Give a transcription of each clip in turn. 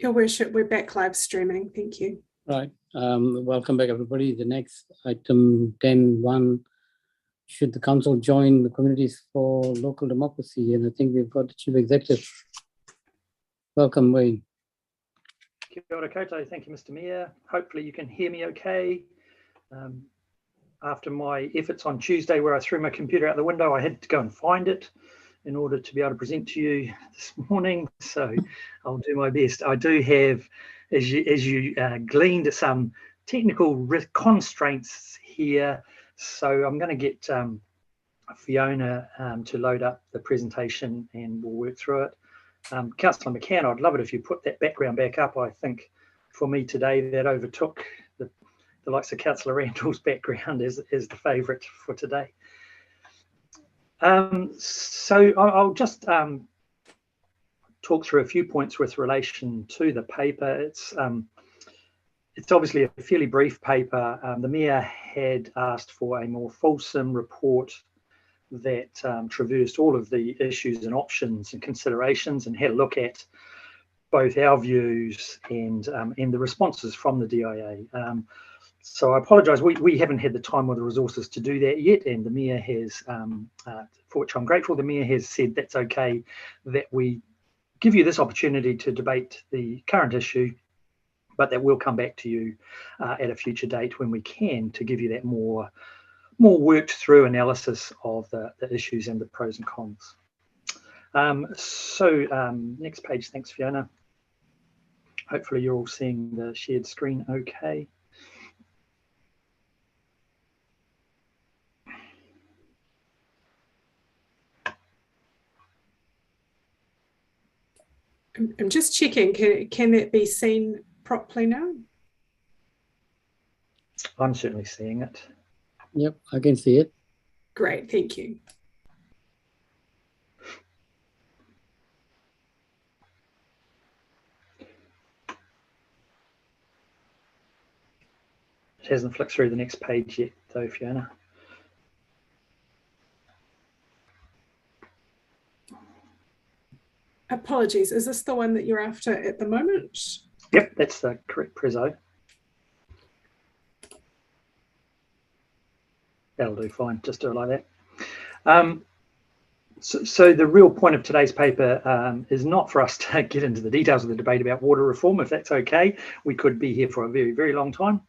Your Worship, we're back live streaming. Thank you. Right. Welcome back, everybody. The next item 10.1, should the council join the Communities for Local Democracy? And I think we've got the Chief Executive. Welcome, Wayne. Kia ora koutou. Thank you, Mr. Mayor. Hopefully you can hear me okay. After my efforts on Tuesday where I threw my computer out the window, I had to go and find it in order to be able to present to you this morning. So I'll do my best. I do have, as you gleaned, some technical constraints here. So I'm going to get Fiona to load up the presentation and we'll work through it. Councillor McCann, I'd love it if you put that background back up. I think for me today that overtook the likes of Councillor Randall's background as the favourite for today. So I'll just talk through a few points with relation to the paper. It's obviously a fairly brief paper. The Mayor had asked for a more fulsome report that traversed all of the issues and options and considerations and had a look at both our views and the responses from the DIA. So I apologise, we haven't had the time or the resources to do that yet, and the Mayor has, for which I'm grateful, the Mayor has said that's okay, that we give you this opportunity to debate the current issue, but that we'll come back to you at a future date when we can to give you that more worked through analysis of the issues and the pros and cons. Next page, thanks Fiona. Hopefully you're all seeing the shared screen okay. I'm just checking, can that be seen properly now? I'm certainly seeing it. Yep, I can see it. Great, thank you. It hasn't flicked through the next page yet though, Fiona. Apologies, is this the one that you're after at the moment? Yep, that's the correct prezzo. That'll do fine, just do it like that. So the real point of today's paper is not for us to get into the details of the debate about water reform, if that's okay. We could be here for a very, very long time.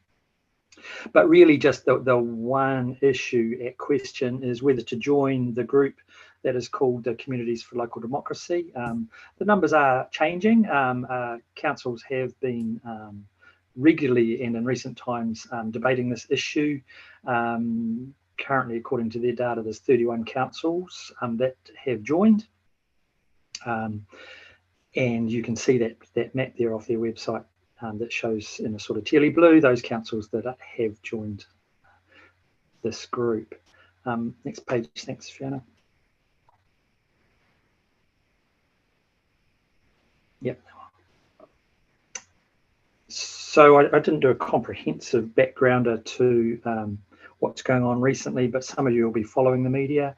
But really just the one issue at question is whether to join the group that is called the Communities for Local Democracy. The numbers are changing. Councils have been regularly and in recent times debating this issue. Currently, according to their data, there's 31 councils that have joined. And you can see that map there off their website that shows in a sort of tealy blue those councils that have joined this group. Next page, thanks Fiona. Yep. So I didn't do a comprehensive backgrounder to what's going on recently, but some of you will be following the media.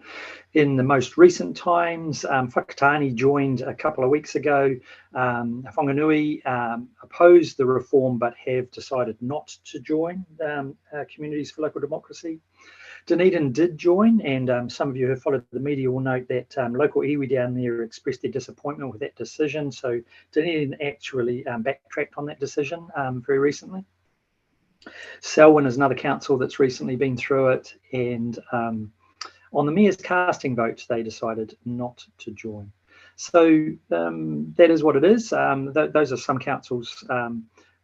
In the most recent times, Whakatane joined a couple of weeks ago. Whanganui opposed the reform but have decided not to join Communities for Local Democracy. Dunedin did join, and some of you who followed the media will note that local iwi down there expressed their disappointment with that decision. So Dunedin actually backtracked on that decision very recently. Selwyn is another council that's recently been through it, and on the Mayor's casting vote, they decided not to join. So that is what it is. Those are some councils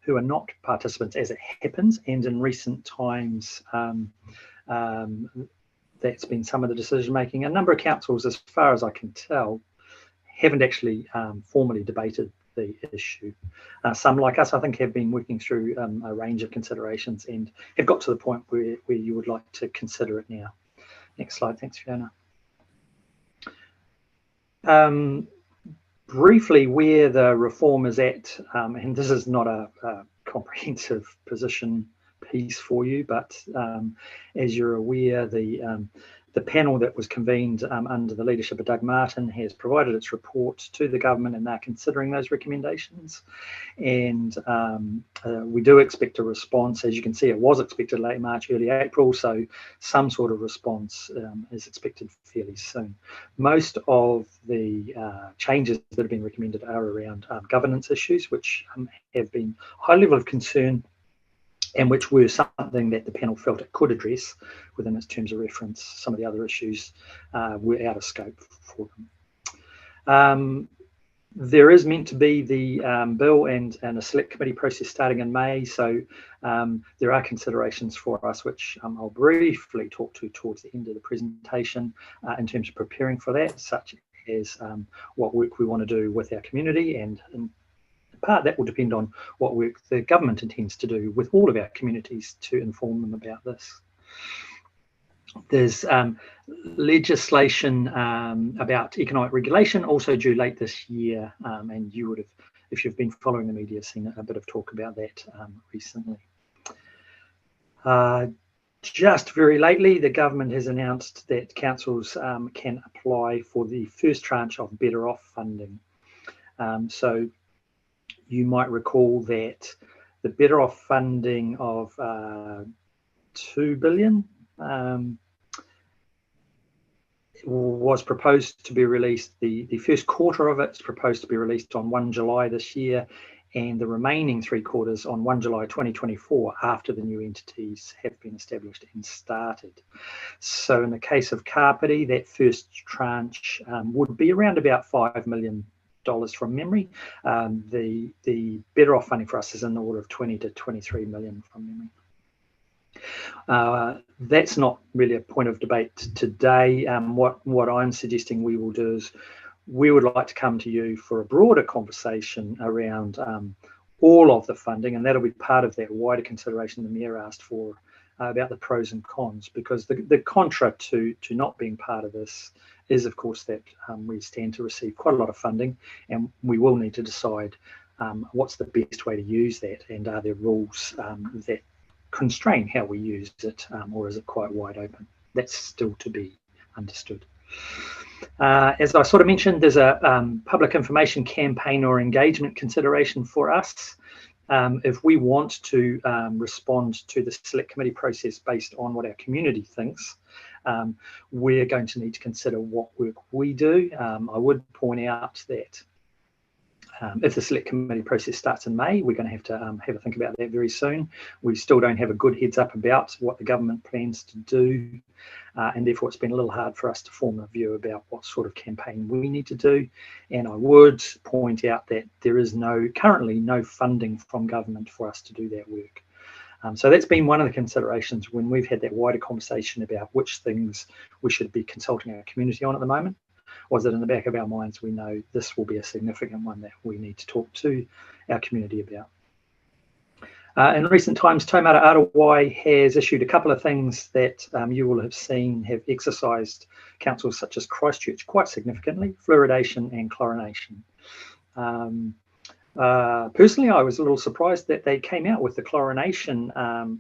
who are not participants as it happens, and in recent times, that's been some of the decision making. A number of councils, as far as I can tell, haven't actually formally debated the issue. Some, like us, I think, have been working through a range of considerations and have got to the point where you would like to consider it now. Next slide, thanks Fiona. Briefly, where the reform is at, and this is not a comprehensive position piece for you, but as you're aware, the The panel that was convened under the leadership of Doug Martin has provided its report to the government, and they're considering those recommendations. And we do expect a response. As you can see, it was expected late March, early April, so some sort of response is expected fairly soon. Most of the changes that have been recommended are around governance issues, which have been a high level of concern and which were something that the panel felt it could address within its terms of reference. Some of the other issues were out of scope for them. There is meant to be the bill and a select committee process starting in May, so there are considerations for us, which I'll briefly talk to towards the end of the presentation in terms of preparing for that, such as what work we want to do with our community, and in part that will depend on what work the government intends to do with all of our communities to inform them about this. There's legislation about economic regulation also due late this year, and you would have, if you've been following the media, seen a bit of talk about that recently. Just very lately, the government has announced that councils can apply for the first tranche of Better Off funding. So you might recall that the Better Off funding of $2 billion was proposed to be released. The first quarter of it is proposed to be released on 1 July this year, and the remaining 3 quarters on 1 July 2024 after the new entities have been established and started. So in the case of Kāpiti, that first tranche would be around about $5 million from memory. The Better Off funding for us is in the order of 20 to 23 million from memory. That's not really a point of debate today. What I'm suggesting we will do is we would like to come to you for a broader conversation around all of the funding, and that'll be part of that wider consideration the Mayor asked for about the pros and cons, because the contra to not being part of this is, of course, that we stand to receive quite a lot of funding, and we will need to decide what's the best way to use that, and are there rules that constrain how we use it, or is it quite wide open? That's still to be understood. As I sort of mentioned, there's a public information campaign or engagement consideration for us. If we want to respond to the select committee process based on what our community thinks, we're going to need to consider what work we do. I would point out that if the select committee process starts in May, we're going to have a think about that very soon. We still don't have a good heads up about what the government plans to do, and therefore it's been a little hard for us to form a view about what sort of campaign we need to do. And I would point out that there is currently no funding from government for us to do that work. So that's been one of the considerations when we've had that wider conversation about which things we should be consulting our community on at the moment. Was that in the back of our minds, we know this will be a significant one that we need to talk to our community about. In recent times, Taumata Arawai has issued a couple of things that you will have seen have exercised councils such as Christchurch quite significantly: fluoridation and chlorination. Personally, I was a little surprised that they came out with the chlorination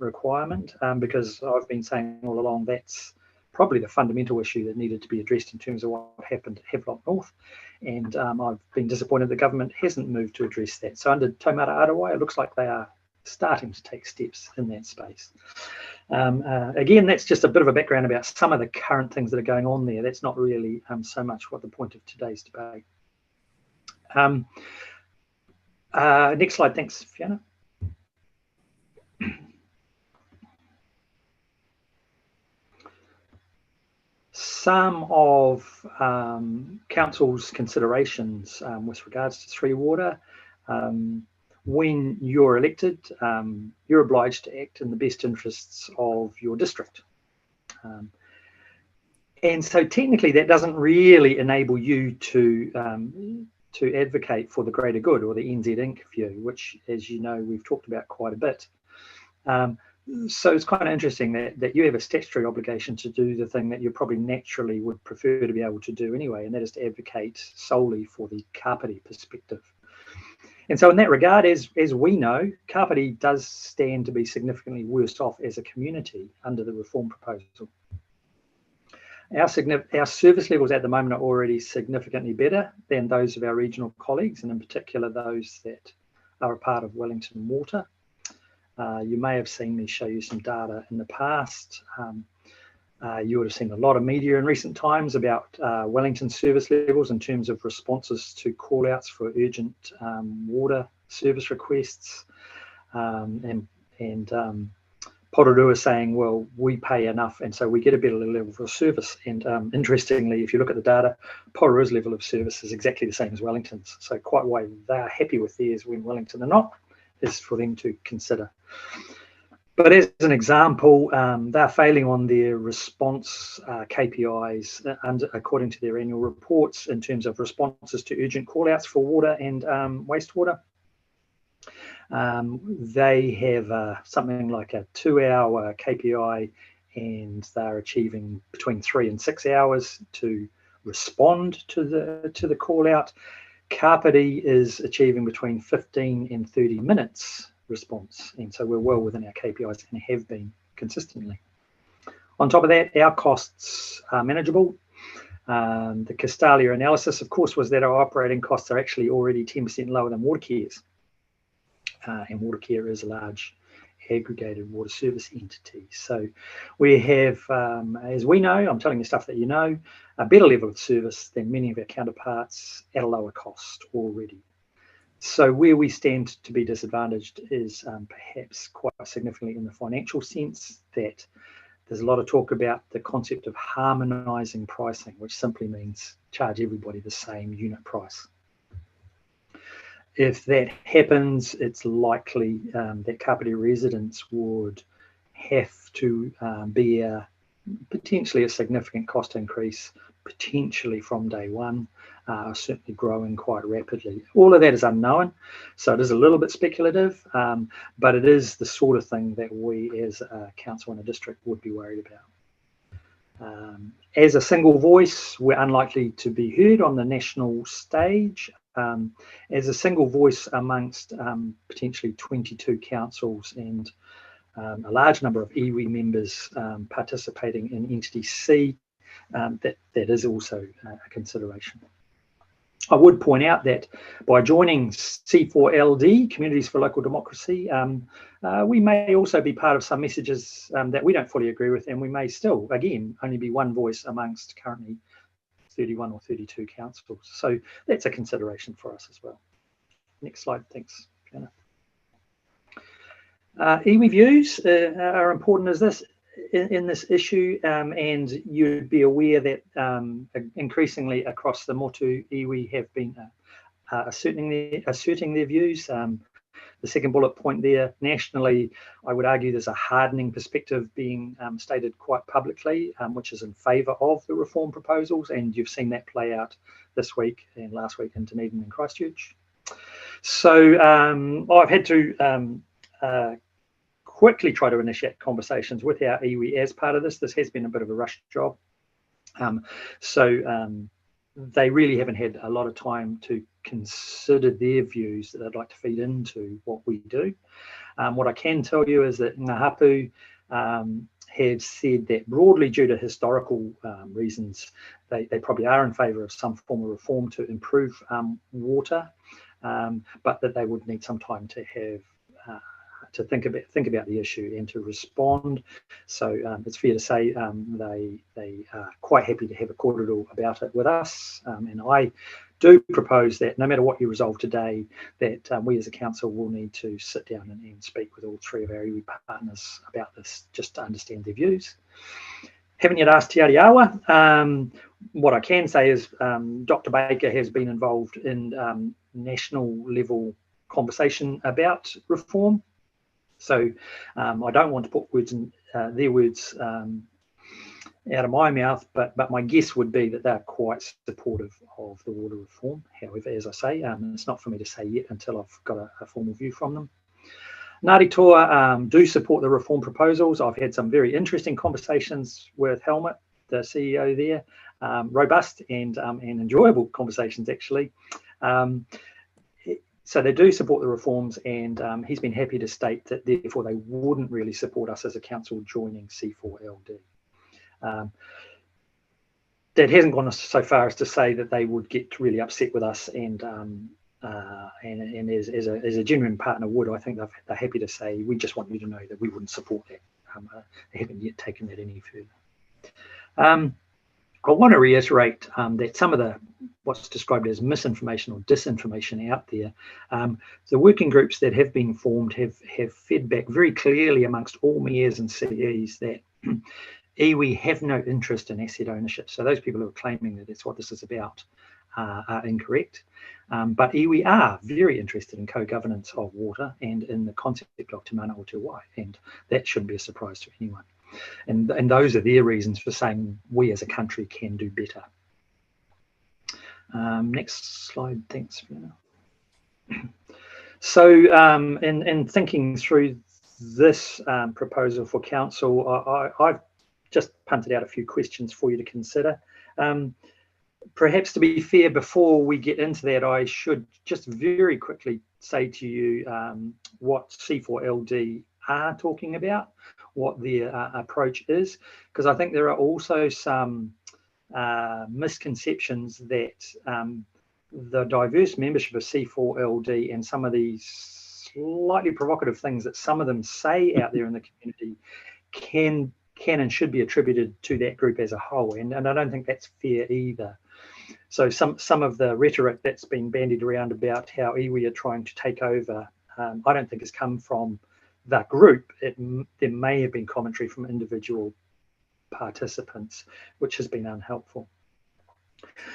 requirement, because I've been saying all along that's probably the fundamental issue that needed to be addressed in terms of what happened at Havelock North, and I've been disappointed the government hasn't moved to address that. So under Taumata Arawai, it looks like they are starting to take steps in that space. Again, that's just a bit of a background about some of the current things that are going on there. That's not really so much what the point of today's debate. Next slide, thanks, Fiona. Some of council's considerations with regards to Three Water. When you're elected, you're obliged to act in the best interests of your district. And so technically that doesn't really enable you to advocate for the greater good, or the NZ Inc. view, which, as you know, we've talked about quite a bit. So it's kind of interesting that you have a statutory obligation to do the thing that you probably naturally would prefer to be able to do anyway, and that is to advocate solely for the Kāpiti perspective. And so in that regard, as we know, Kāpiti does stand to be significantly worse off as a community under the reform proposal. Our service levels at the moment are already significantly better than those of our regional colleagues, and in particular those that are a part of Wellington Water. You may have seen me show you some data in the past. You would have seen a lot of media in recent times about Wellington service levels in terms of responses to call-outs for urgent water service requests, and Pororua saying, well, we pay enough and so we get a better level of service. And interestingly, if you look at the data, Pororua's level of service is exactly the same as Wellington's. So quite why they are happy with theirs when Wellington are not is for them to consider. But as an example, they're failing on their response KPIs according to their annual reports in terms of responses to urgent call-outs for water and wastewater. They have something like a 2-hour KPI, and they're achieving between 3 and 6 hours to respond to the call out. Kāpiti is achieving between 15 and 30 minutes response, and so we're well within our KPIs and have been consistently. On top of that, our costs are manageable. The Castalia analysis, of course, was that our operating costs are actually already 10% lower than Watercare's. And Watercare is a large aggregated water service entity. So we have, as we know, I'm telling you stuff that you know, a better level of service than many of our counterparts at a lower cost already. So where we stand to be disadvantaged is perhaps quite significantly in the financial sense, that there's a lot of talk about the concept of harmonising pricing, which simply means charge everybody the same unit price. If that happens, it's likely that Kāpiti residents would have to bear potentially a significant cost increase, potentially from day one, certainly growing quite rapidly. All of that is unknown, so it is a little bit speculative, but it is the sort of thing that we as a council and a district would be worried about. As a single voice, we're unlikely to be heard on the national stage. As a single voice amongst potentially 22 councils and a large number of iwi members participating in Entity C, that is also a consideration. I would point out that by joining C4LD, Communities for Local Democracy, we may also be part of some messages that we don't fully agree with, and we may still, again, only be one voice amongst currently 31 or 32 councils. So that's a consideration for us as well. Next slide, thanks, Fiona. Iwi views are important as this in this issue, and you'd be aware that increasingly across the Motu, iwi have been asserting their views. The second bullet point there, nationally, I would argue there's a hardening perspective being stated quite publicly, which is in favour of the reform proposals, and you've seen that play out this week and last week in Dunedin and Christchurch. So I've had to quickly try to initiate conversations with our iwi as part of this. This has been a bit of a rush job. They really haven't had a lot of time to consider their views that they'd like to feed into what we do. What I can tell you is that Ngā Hapu have said that broadly due to historical reasons, they probably are in favour of some form of reform to improve water, but that they would need some time to have to think about the issue and to respond. So it's fair to say they are quite happy to have a kōrero about it with us, and I do propose that no matter what you resolve today, that we as a council will need to sit down and speak with all three of our iwi partners about this, just to understand their views. Haven't yet asked Te Ariawa. What I can say is Dr. Baker has been involved in national level conversation about reform. So I don't want to put words in their words out of my mouth, but my guess would be that they're quite supportive of the water reform. However, as I say, it's not for me to say yet until I've got a formal view from them. Ngāti Toa do support the reform proposals. I've had some very interesting conversations with Helmut, the CEO there, robust and enjoyable conversations actually. So they do support the reforms, and he's been happy to state that therefore they wouldn't really support us as a council joining C4LD. that hasn't gone so far as to say that they would get really upset with us, and as a genuine partner would, I think they're happy to say, we just want you to know that we wouldn't support that. They haven't yet taken that any further. I want to reiterate that some of what's described as misinformation or disinformation out there, the working groups that have been formed have fed back very clearly amongst all mayors and CEs that iwi have no interest in asset ownership. So those people who are claiming that that's what this is about are incorrect. But iwi are very interested in co-governance of water and in the concept of te mana o te wai, and that shouldn't be a surprise to anyone. And those are their reasons for saying we as a country can do better. Next slide, thanks, Fiona. So in thinking through this proposal for council, I've just punted out a few questions for you to consider. Perhaps to be fair, before we get into that, I should just very quickly say to you what C4LD are talking about, what their approach is, because I think there are also some misconceptions that the diverse membership of C4LD and some of these slightly provocative things that some of them say out there in the community can and should be attributed to that group as a whole, and I don't think that's fair either. So some of the rhetoric that's been bandied around about how iwi are trying to take over, I don't think has come from that group. There may have been commentary from individual participants, which has been unhelpful.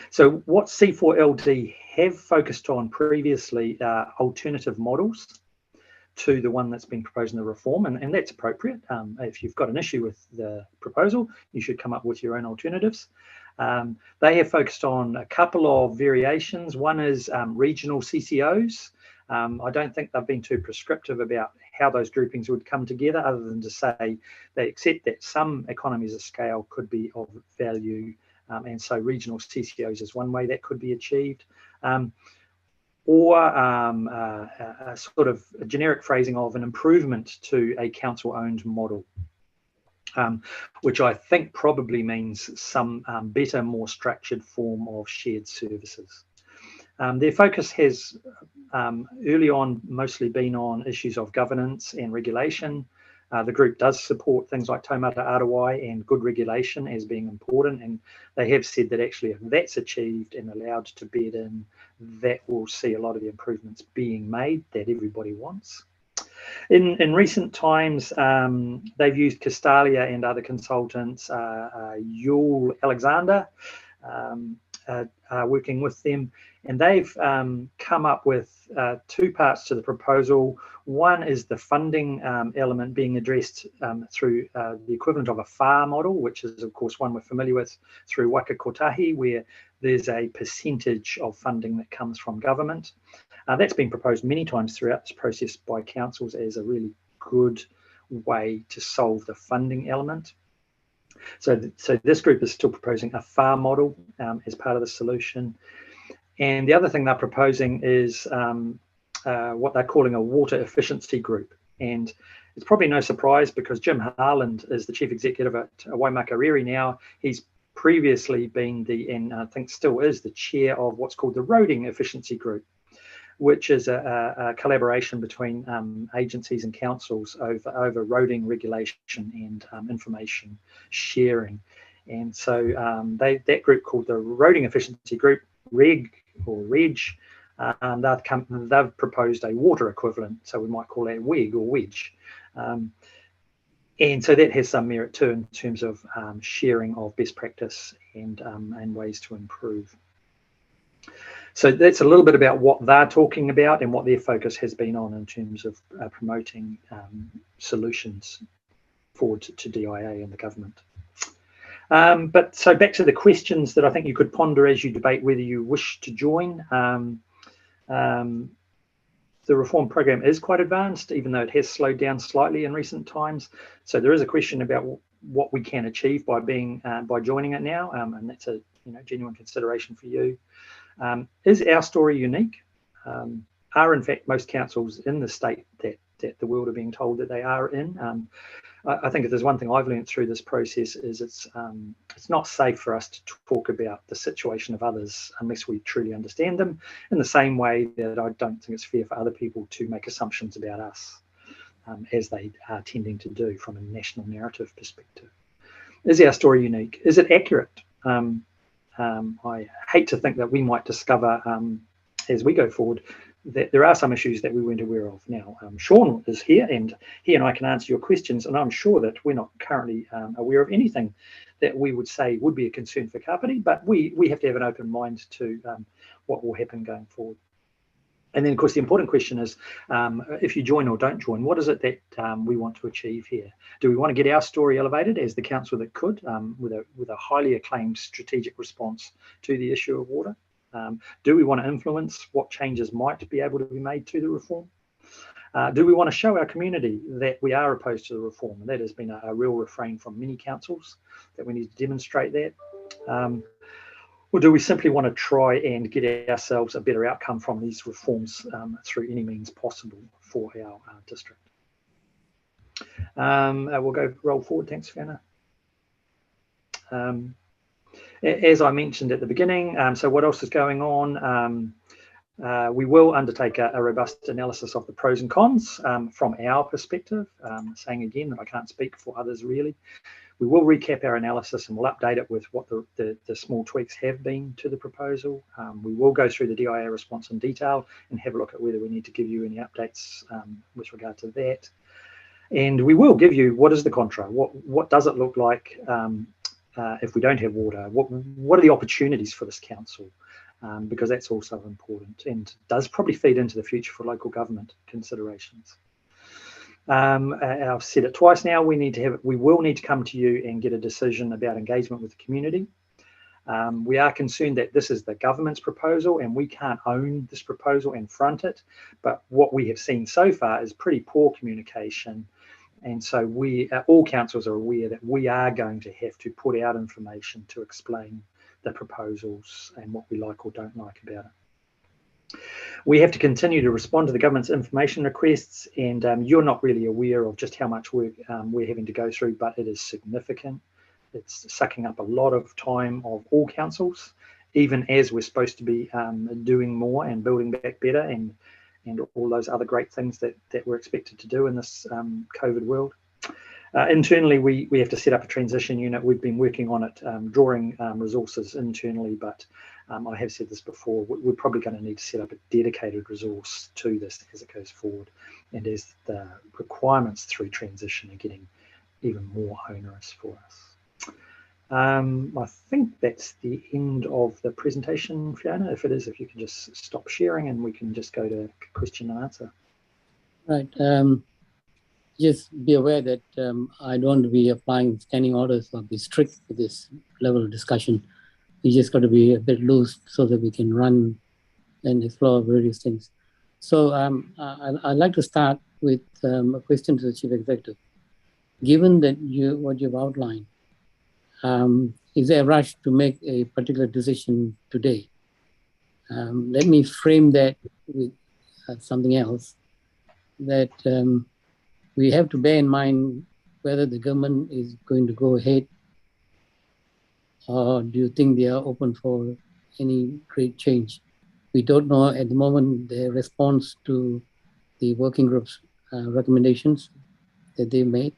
So what C4LD have focused on previously are alternative models to the one that's been proposed in the reform, and that's appropriate. If you've got an issue with the proposal, you should come up with your own alternatives. They have focused on a couple of variations. One is regional CCOs. I don't think they've been too prescriptive about how those groupings would come together, other than to say they accept that some economies of scale could be of value, and so regional CCOs is one way that could be achieved. Or a sort of a generic phrasing of an improvement to a council-owned model, which I think probably means some better, more structured form of shared services. Their focus has early on mostly been on issues of governance and regulation. The group does support things like taumata arawai and good regulation as being important, and they have said that actually if that's achieved and allowed to bed in, that will see a lot of the improvements being made that everybody wants. In recent times, they've used Castalia and other consultants, Yule Alexander, working with them, and they've come up with two parts to the proposal. One is the funding element being addressed through the equivalent of a FAR model, which is of course one we're familiar with through Waka Kotahi, where there's a percentage of funding that comes from government. That's been proposed many times throughout this process by councils as a really good way to solve the funding element. So this group is still proposing a FAR model as part of the solution. And the other thing they're proposing is what they're calling a water efficiency group. And it's probably no surprise because Jim Harland is the chief executive at Waimakariri now. He's previously been and I think still is the chair of what's called the Roading Efficiency Group, which is a collaboration between agencies and councils over roading regulation and information sharing. And so that group called the Roading Efficiency Group, REG, they've proposed a water equivalent, so we might call that WEG or WEDGE. And so that has some merit too in terms of sharing of best practice and ways to improve. So that's a little bit about what they're talking about and what their focus has been on in terms of promoting solutions forward to DIA and the government. But so back to the questions that I think you could ponder as you debate whether you wish to join. The reform program is quite advanced, even though it has slowed down slightly in recent times. So there is a question about what we can achieve by joining it now, and that's a genuine consideration for you. Is our story unique? Are in fact most councils in the state that the world are being told that they are in. I think if there's one thing I've learned through this process is it's not safe for us to talk about the situation of others unless we truly understand them, in the same way that I don't think it's fair for other people to make assumptions about us, as they are tending to do from a national narrative perspective. Is our story unique? Is it accurate? I hate to think that we might discover as we go forward that there are some issues that we weren't aware of. Now, Sean is here, and he and I can answer your questions, and I'm sure that we're not currently aware of anything that we would say would be a concern for Kāpiti, but we have to have an open mind to what will happen going forward. And then, of course, the important question is, if you join or don't join, what is it that we want to achieve here? Do we want to get our story elevated as the council that could, with a highly acclaimed strategic response to the issue of water? Do we want to influence what changes might be able to be made to the reform? Do we want to show our community that we are opposed to the reform? And that has been a real refrain from many councils, that we need to demonstrate that. Or do we simply want to try and get ourselves a better outcome from these reforms through any means possible for our district? We'll roll forward. Thanks, Fiona. As I mentioned at the beginning, so what else is going on? We will undertake a robust analysis of the pros and cons from our perspective, saying again that I can't speak for others really. We will recap our analysis and we'll update it with what the small tweaks have been to the proposal. We will go through the DIA response in detail and have a look at whether we need to give you any updates with regard to that. And we will give you what is the contra, what does it look like if we don't have water, what are the opportunities for this council, because that's also important and does probably feed into the future for local government considerations. I've said it twice now, we will need to come to you and get a decision about engagement with the community. We are concerned that this is the government's proposal and we can't own this proposal and front it, but what we have seen so far is pretty poor communication. And so all councils are aware that we are going to have to put out information to explain the proposals and what we like or don't like about it. We have to continue to respond to the government's information requests, and you're not really aware of just how much work we're having to go through, but it is significant. It's sucking up a lot of time of all councils, even as we're supposed to be doing more and building back better and all those other great things that we're expected to do in this COVID world. Internally, we have to set up a transition unit. We've been working on it, drawing resources internally, but I have said this before, we're probably going to need to set up a dedicated resource to this as it goes forward and as the requirements through transition are getting even more onerous for us. I think that's the end of the presentation, Fiona. If it is, if you can just stop sharing and we can just go to question and answer. Right. Just be aware that I don't want to be applying standing orders or be strict with this level of discussion. You just got to be a bit loose so that we can run and explore various things. So I'd like to start with a question to the Chief Executive. Given that what you've outlined, is there a rush to make a particular decision today? Let me frame that with something else, that we have to bear in mind whether the government is going to go ahead, or do you think they are open for any great change? We don't know at the moment their response to the working group's recommendations that they made.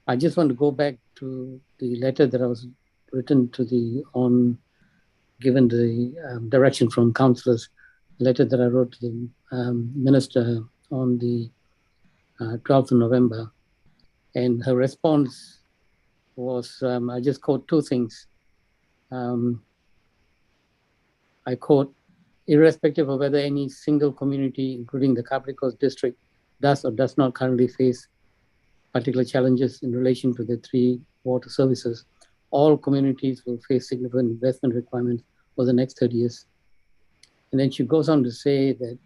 I just want to go back to the letter that I was written to given the direction from councillors, letter that I wrote to the minister on the 12th of November. And her response was, I just quote two things. I quote, irrespective of whether any single community, including the Kāpiti Coast district, does or does not currently face particular challenges in relation to the three water services, all communities will face significant investment requirements for the next 30 years. And then she goes on to say that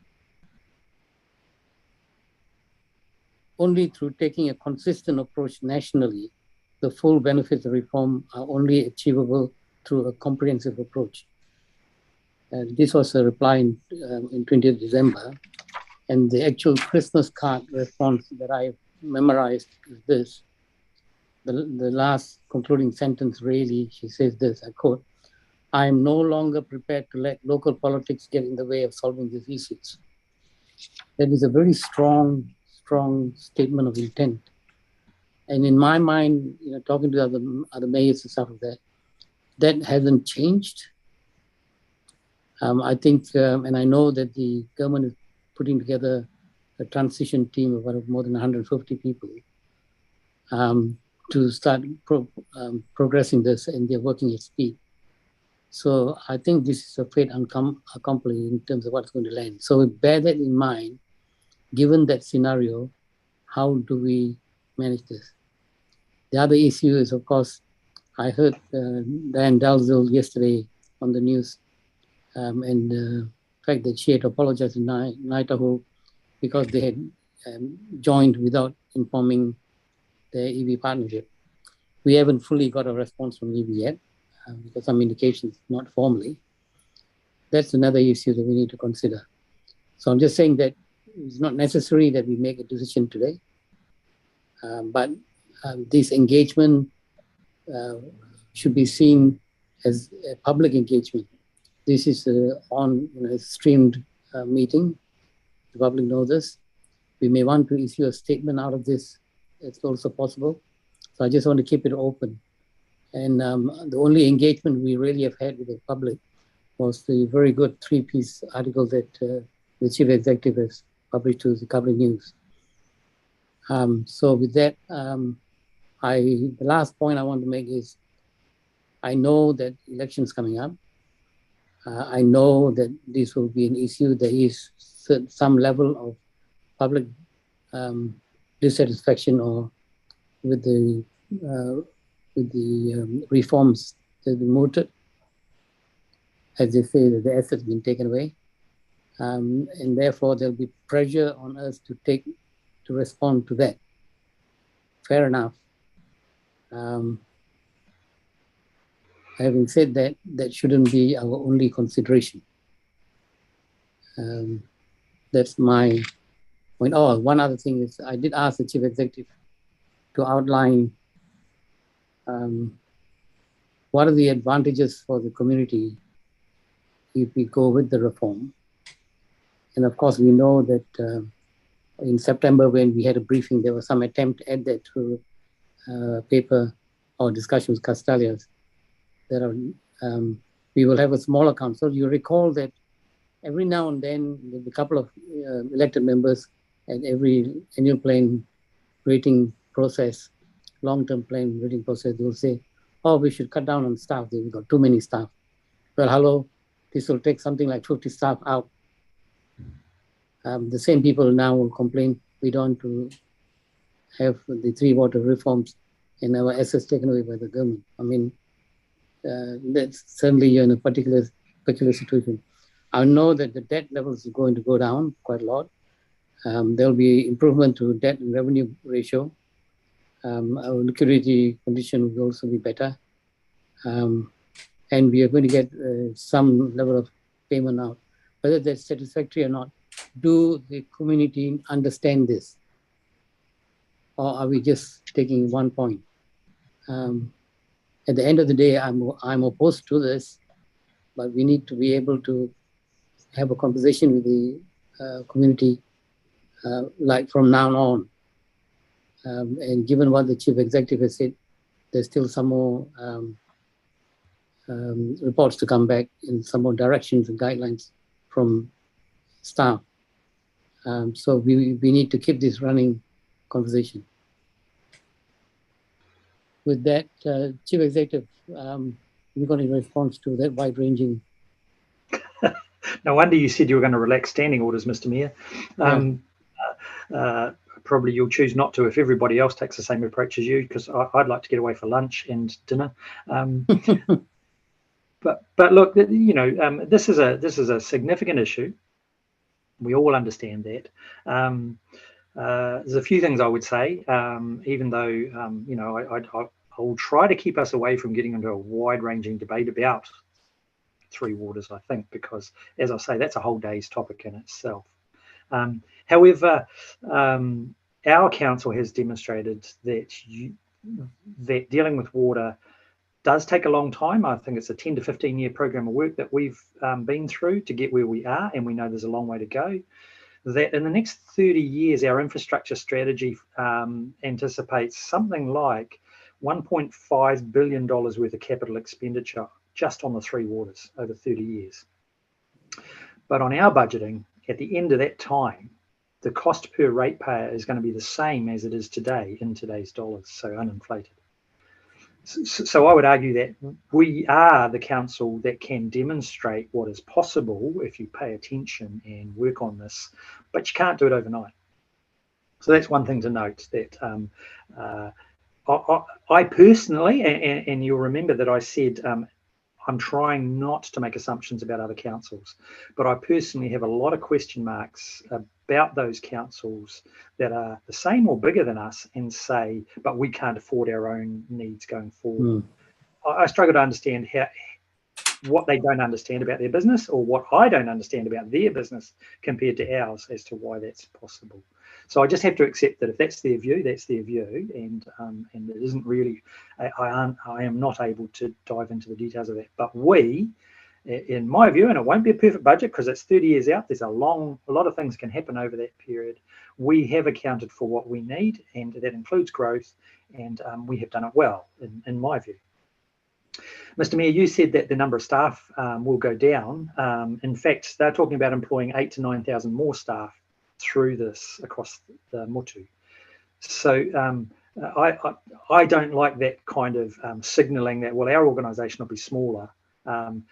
only through taking a consistent approach nationally, the full benefits of reform are only achievable through a comprehensive approach. This was a reply in 20th December. And the actual Christmas card response that I memorized is this. The last concluding sentence really, she says this, I quote, "I am no longer prepared to let local politics get in the way of solving these issues." That is a very strong statement of intent. And in my mind, talking to other mayors and stuff like that, that hasn't changed. I think, and I know that the government is putting together a transition team of more than 150 people to start progressing this, and they're working at speed. So I think this is a fait accompli in terms of what's going to land. So bear that in mind, given that scenario, how do we manage this? The other issue is, of course, I heard Diane Dalzell yesterday on the news, and the fact that she had apologized in Naitaho because they had joined without informing the EV partnership. We haven't fully got a response from EV yet, because some indications, not formally. That's another issue that we need to consider. So I'm just saying that it's not necessary that we make a decision today, but this engagement should be seen as a public engagement. This is on a streamed meeting. The public knows this. We may want to issue a statement out of this. It's also possible. So I just want to keep it open. And the only engagement we really have had with the public was the very good 3-piece article that the chief executive has published to the Kāpiti News. So with that, the last point I want to make is, I know that elections coming up. I know that this will be an issue. There is some level of public dissatisfaction or with the reforms that have been mooted. As they say, that the assets have been taken away. And therefore there'll be pressure on us to respond to that. Fair enough. Having said that, that shouldn't be our only consideration. That's my point. Oh, one other thing is, I did ask the chief executive to outline what are the advantages for the community if we go with the reform. And of course, we know that in September, when we had a briefing, there was some attempt to add that through paper or discussion with Castellias. We will have a smaller council. You recall that every now and then, there'll be a couple of elected members at every annual plan rating process, long-term plan rating process, they will say, oh, we should cut down on staff. We've got too many staff. Well, hello, this will take something like 50 staff out. The same people now will complain, we don't want to have the 3 water reforms and our assets taken away by the government. I mean, that's certainly you're in a particular situation. I know that the debt levels are going to go down quite a lot. There'll be improvement to debt and revenue ratio. Our liquidity condition will also be better. And we are going to get some level of payment out. Whether that's satisfactory or not, do the community understand this? Or are we just taking one point? At the end of the day, I'm opposed to this, but we need to be able to have a conversation with the community like from now on. And given what the chief executive has said, there's still some more reports to come back and some more directions and guidelines from staff. So we need to keep this running conversation. With that, Chief Executive, you got any response to that wide-ranging? No wonder you said you were going to relax standing orders, Mr. Mayor. Probably you'll choose not to if everybody else takes the same approach as you, because I'd like to get away for lunch and dinner. But look, you know, this is a significant issue. We all understand that. There's a few things I would say, even though you know, I will try to keep us away from getting into a wide-ranging debate about 3 waters, I think, because as I say, that's a whole day's topic in itself. However, our council has demonstrated that that dealing with water does take a long time. I think it's a 10 to 15 year program of work that we've been through to get where we are, and we know there's a long way to go. That in the next 30 years, our infrastructure strategy anticipates something like $1.5 billion worth of capital expenditure just on the three waters over 30 years. But on our budgeting, at the end of that time, the cost per ratepayer is going to be the same as it is today in today's dollars, so uninflated. So I would argue that we are the council that can demonstrate what is possible if you pay attention and work on this, but you can't do it overnight. So that's one thing to note, that I personally, and you'll remember that I said I'm trying not to make assumptions about other councils, but I personally have a lot of question marks about those councils that are the same or bigger than us and say, but we can't afford our own needs going forward. I struggle to understand what they don't understand about their business, or what I don't understand about their business compared to ours, as to why that's possible. So I just have to accept that if that's their view, that's their view, and it isn't really. I am not able to dive into the details of that. But we, in my view, and it won't be a perfect budget because it's 30 years out. There's a lot of things can happen over that period. We have accounted for what we need, and that includes growth, and we have done it well, in my view. Mr. Mayor, you said that the number of staff will go down. In fact, they're talking about employing 8,000 to 9,000 more staff through this across the motu. So I don't like that kind of signalling that, well, our organisation will be smaller.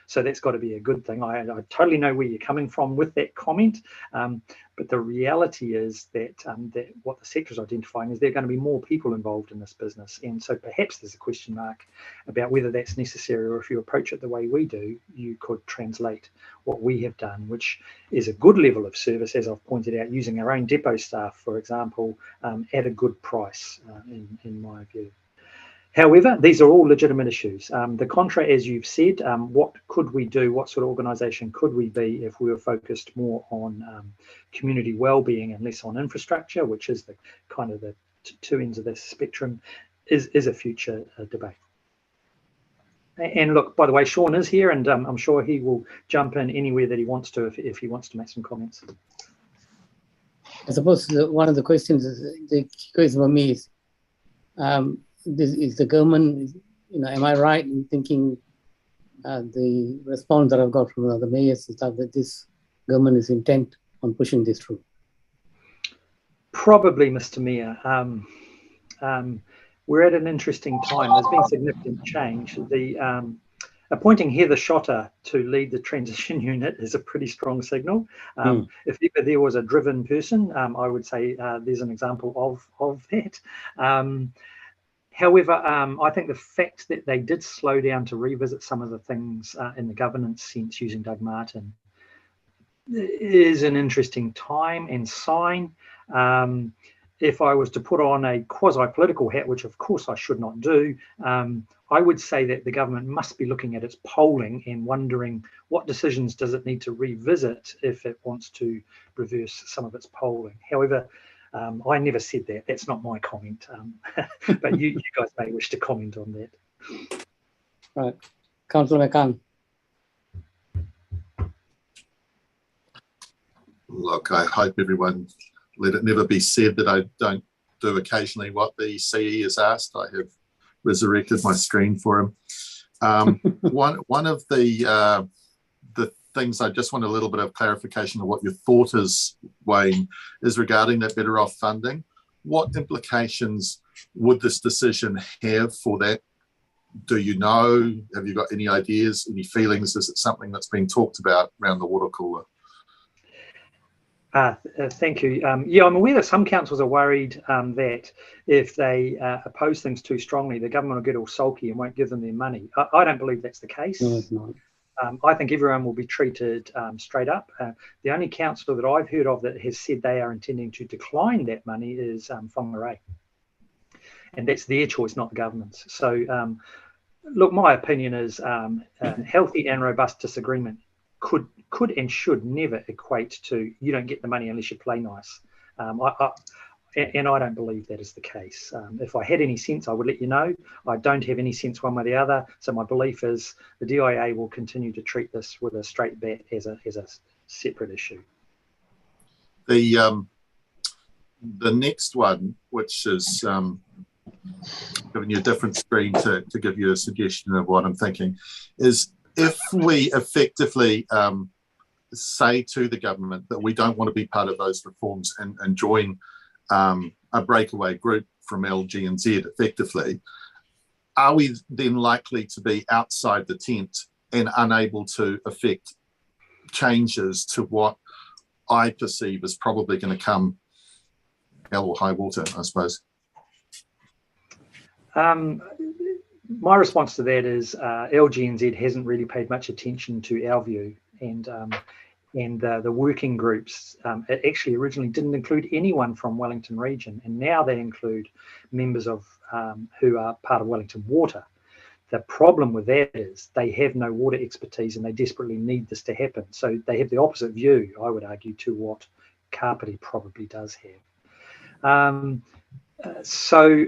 So that's got to be a good thing. I totally know where you're coming from with that comment, but the reality is that, that what the sector is identifying is there are going to be more people involved in this business, and so perhaps there's a question mark about whether that's necessary, or if you approach it the way we do, you could translate what we have done, which is a good level of service, as I've pointed out, using our own depot staff, for example, at a good price, in my view. However, these are all legitimate issues. The contra, as you've said, what could we do? What sort of organisation could we be if we were focused more on community well-being and less on infrastructure, which is the kind of the two ends of this spectrum, is a future debate. And look, by the way, Sean is here, and I'm sure he will jump in anywhere that he wants to if he wants to make some comments. I suppose one of the questions, the question for me is, is the government, am I right in thinking the response that I've got from the mayors is that this government is intent on pushing this through? Probably, Mr. Mayor. We're at an interesting time. There's been significant change. The appointing Heather Shotter to lead the transition unit is a pretty strong signal. If ever there was a driven person, I would say there's an example of that. However, I think the fact that they did slow down to revisit some of the things in the governance sense using Doug Martin is an interesting time and sign. If I was to put on a quasi-political hat, which of course I should not do, I would say that the government must be looking at its polling and wondering what decisions does it need to revisit if it wants to reverse some of its polling. However, I never said that. That's not my comment. But you guys may wish to comment on that. Right. Councillor McCann. Look, I hope everyone, let it never be said that I don't do occasionally what the CE has asked. I have resurrected my screen for him. One of the things I just want a little bit of clarification of what your thought is, Wayne, is regarding that Better Off funding. What implications would this decision have for that? Do you know? Have you got any ideas, any feelings? Is it something that's been talked about around the water cooler? Thank you. Yeah, I'm aware that some councils are worried that if they oppose things too strongly, the government will get all sulky and won't give them their money. I don't believe that's the case. No, it's not. I think everyone will be treated straight up. The only council that I've heard of that has said they are intending to decline that money is Whangarei. And that's their choice, not the government's. So, look, my opinion is healthy and robust disagreement could and should never equate to you don't get the money unless you play nice. And I don't believe that is the case. If I had any sense, I would let you know. I don't have any sense one way or the other. So my belief is the DIA will continue to treat this with a straight bat as a separate issue. The next one, which is giving you a different screen to give you a suggestion of what I'm thinking, is if we effectively say to the government that we don't want to be part of those reforms and join a breakaway group from LG and Z effectively, are we then likely to be outside the tent and unable to affect changes to what I perceive is probably going to come hell or high water, I suppose? My response to that is LG and Z hasn't really paid much attention to our view, and the working groups, it actually originally didn't include anyone from Wellington region, and now they include members of who are part of Wellington Water. The problem with that is they have no water expertise and they desperately need this to happen. So they have the opposite view, I would argue, to what Kāpiti probably does have. So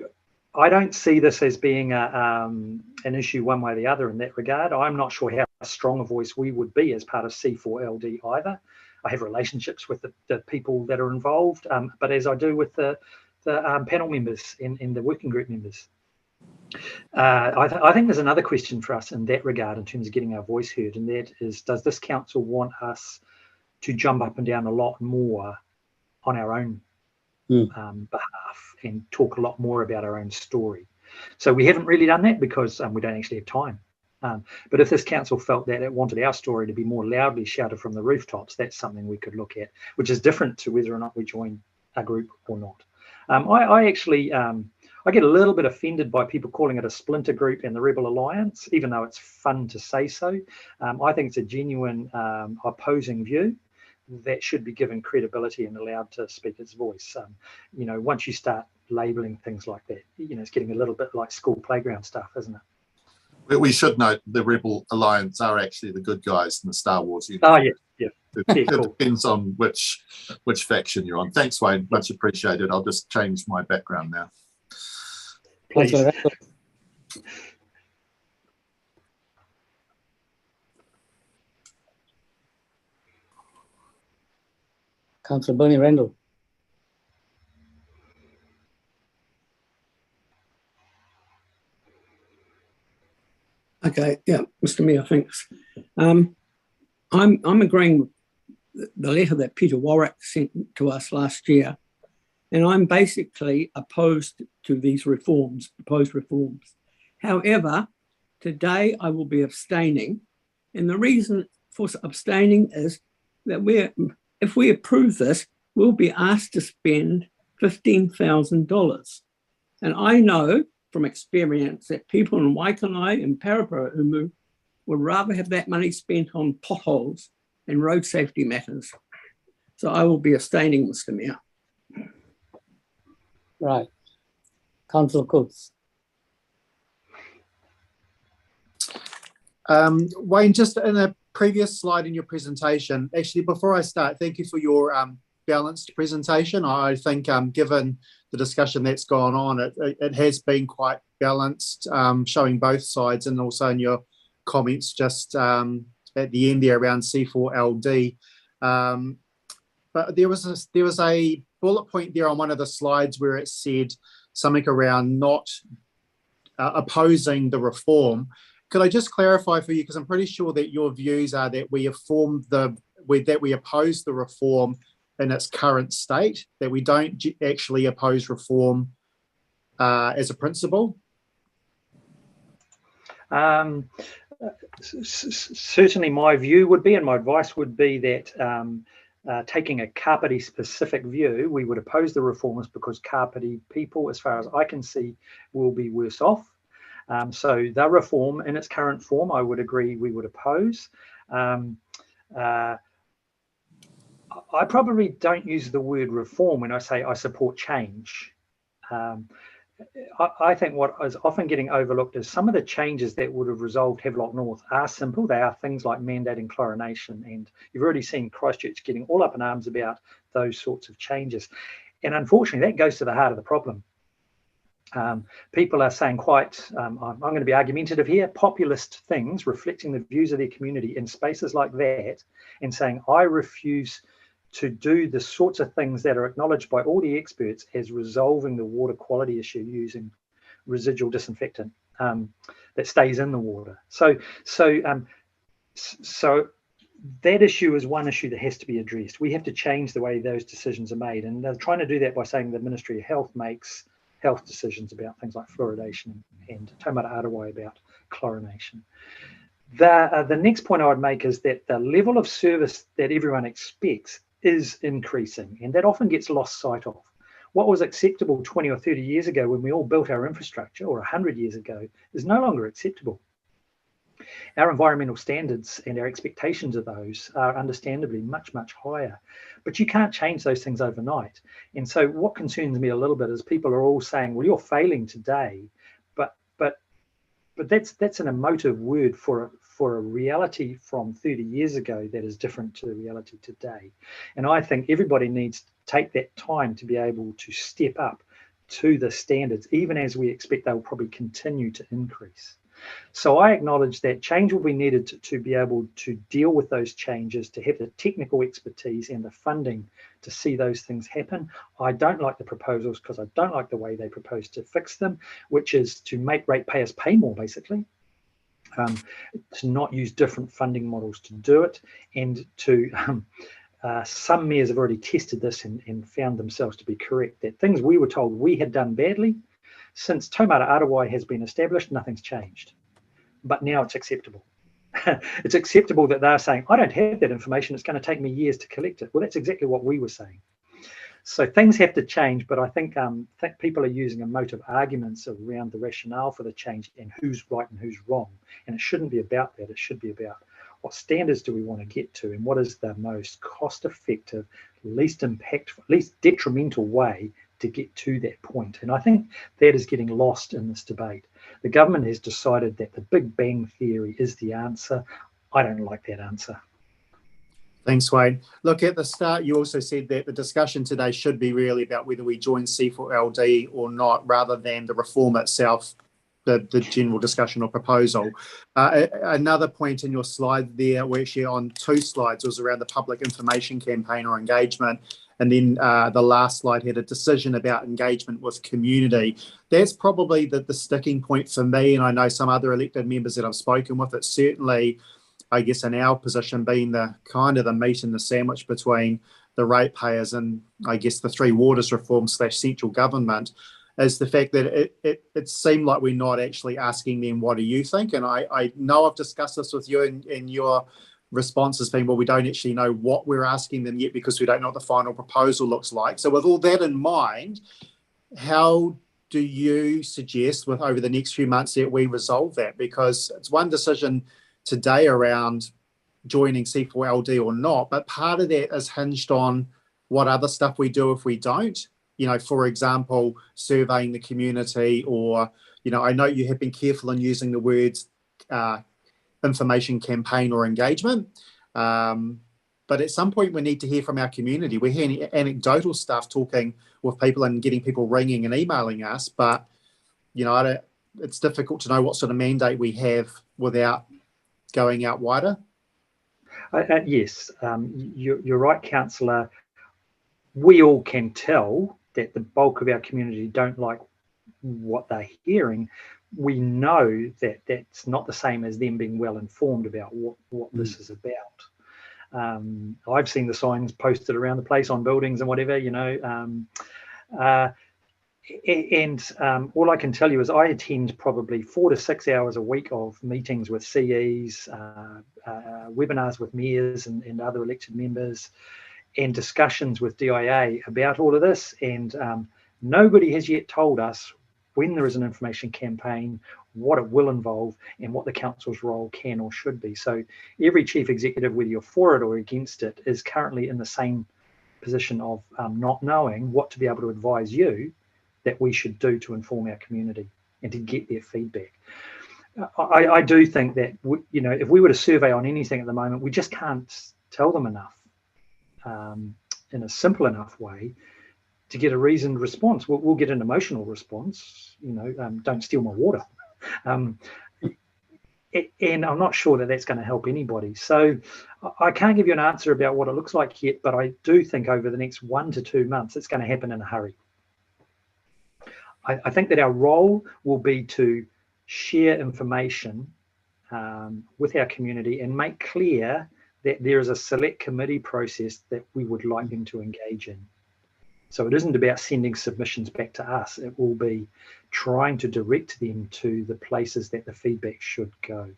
I don't see this as being an issue one way or the other in that regard. I'm not sure how strong a voice we would be as part of C4LD either. I have relationships with the people that are involved, but as I do with the panel members and the working group members. I think there's another question for us in that regard in terms of getting our voice heard, and that is, does this council want us to jump up and down a lot more on our own behalf and talk a lot more about our own story? So we haven't really done that because we don't actually have time. But if this council felt that it wanted our story to be more loudly shouted from the rooftops, that's something we could look at, which is different to whether or not we join a group or not. I actually I get a little bit offended by people calling it a splinter group and the Rebel Alliance, even though it's fun to say so. I think it's a genuine opposing view that should be given credibility and allowed to speak its voice. You know, once you start labeling things like that, you know, it's getting a little bit like school playground stuff, isn't it? We should note the Rebel Alliance are actually the good guys in the Star Wars universe. Oh, yeah. It Cool. depends on which faction you're on. Thanks, Wayne. Much appreciated. I'll just change my background now. Please. Councillor Bernie Randall. Okay, yeah, Mr. Mayor, thanks. I'm agreeing with the letter that Peter Warwick sent to us last year, and I'm basically opposed to these proposed reforms. However, today I will be abstaining, and the reason for abstaining is that if we approve this, we'll be asked to spend $15,000. And I know from experience that people in Waikanae and Paraparaumu would rather have that money spent on potholes and road safety matters. So I will be abstaining, Mr. Mayor. Right. Councillor Coates. Wayne, just in a previous slide in your presentation, actually, before I start, thank you for your balanced presentation. I think given the discussion that's gone on, it has been quite balanced, showing both sides, and also in your comments just at the end there around C4LD. But there was a bullet point there on one of the slides where it said something around not opposing the reform. Could I just clarify for you, because I'm pretty sure that your views are that we have formed that we oppose the reform in its current state, that we don't actually oppose reform as a principle? Certainly my view would be, and my advice would be that taking a Kāpiti specific view, we would oppose the reforms because Kāpiti people, as far as I can see, will be worse off. So the reform in its current form, I would agree we would oppose. I probably don't use the word reform when I say I support change. I think what is often getting overlooked is some of the changes that would have resolved Havelock North are simple. They are things like mandating chlorination, and you've already seen Christchurch getting all up in arms about those sorts of changes. And unfortunately, that goes to the heart of the problem. People are saying quite, I'm going to be argumentative here, populist things reflecting the views of their community in spaces like that, and saying, I refuse to do the sorts of things that are acknowledged by all the experts as resolving the water quality issue using residual disinfectant that stays in the water. So that issue is one issue that has to be addressed. We have to change the way those decisions are made, and they're trying to do that by saying the Ministry of Health makes health decisions about things like fluoridation and Taumata Arawai about chlorination. The next point I would make is that the level of service that everyone expects is increasing, and that often gets lost sight of. What was acceptable 20 or 30 years ago when we all built our infrastructure, or 100 years ago, is no longer acceptable. Our environmental standards and our expectations of those are understandably much, much higher, but you can't change those things overnight. And so what concerns me a little bit is people are all saying, well, you're failing today, but that's an emotive word for a reality from 30 years ago that is different to the reality today. And I think everybody needs to take that time to be able to step up to the standards, even as we expect they'll probably continue to increase. So I acknowledge that change will be needed to be able to deal with those changes, to have the technical expertise and the funding to see those things happen. I don't like the proposals because I don't like the way they propose to fix them, which is to make ratepayers pay more, basically, to not use different funding models to do it, and to some mayors have already tested this and found themselves to be correct, that things we were told we had done badly, since Taumata Arawai has been established, nothing's changed. But now it's acceptable. It's acceptable that they're saying, I don't have that information, it's going to take me years to collect it. Well, that's exactly what we were saying. So things have to change, but I think people are using emotive arguments around the rationale for the change and who's right and who's wrong. And it shouldn't be about that. It should be about what standards do we want to get to, and what is the most cost-effective, least impactful, least detrimental way to get to that point. And I think that is getting lost in this debate. The government has decided that the Big Bang Theory is the answer. I don't like that answer. Thanks, Wayne. Look, at the start, you also said that the discussion today should be really about whether we join C4LD or not, rather than the reform itself, the general discussion or proposal. Another point in your slide there, we're actually on 2 slides, was around the public information campaign or engagement. And then the last slide had a decision about engagement with community. That's probably the sticking point for me, and I know some other elected members that I've spoken with. It's certainly, I guess, in our position, being the kind of the meat and the sandwich between the ratepayers and, I guess, the Three Waters reform / central government, is the fact that it seemed like we're not actually asking them, what do you think? And I know I've discussed this with you, and your response has been, well, we don't actually know what we're asking them yet because we don't know what the final proposal looks like. So with all that in mind, how do you suggest over the next few months that we resolve that? Because it's one decision today around joining C4LD or not, but part of that is hinged on what other stuff we do if we don't. You know, for example, surveying the community, or, you know, I know you have been careful in using the words information campaign or engagement, but at some point we need to hear from our community. We're hearing anecdotal stuff, talking with people and getting people ringing and emailing us, but, you know, it's difficult to know what sort of mandate we have without going out wider. Yes, you're right, councillor. We all can tell that the bulk of our community don't like what they're hearing. We know that that's not the same as them being well informed about what this is about. I've seen the signs posted around the place on buildings and whatever, you know. All I can tell you is I attend probably 4 to 6 hours a week of meetings with CEs, webinars with mayors and other elected members, and discussions with DIA about all of this. And nobody has yet told us when there is an information campaign, what it will involve, and what the council's role can or should be. So every chief executive, whether you're for it or against it, is currently in the same position of not knowing what to be able to advise you that we should do to inform our community and to get their feedback. I do think that, you know, if we were to survey on anything at the moment, we just can't tell them enough in a simple enough way to get a reasoned response. We'll get an emotional response, you know, don't steal my water. And I'm not sure that that's going to help anybody. So I can't give you an answer about what it looks like yet, but I do think over the next 1 to 2 months, it's going to happen in a hurry. I think that our role will be to share information with our community and make clear that there is a select committee process that we would like them to engage in. So it isn't about sending submissions back to us. It will be trying to direct them to the places that the feedback should go.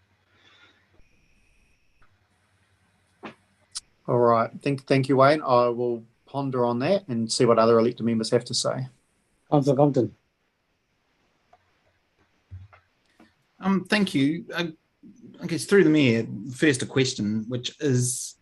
All right. Thank you, Wayne. I will ponder on that and see what other elected members have to say. Councillor Compton. Thank you. I guess through the Mayor, first a question, which is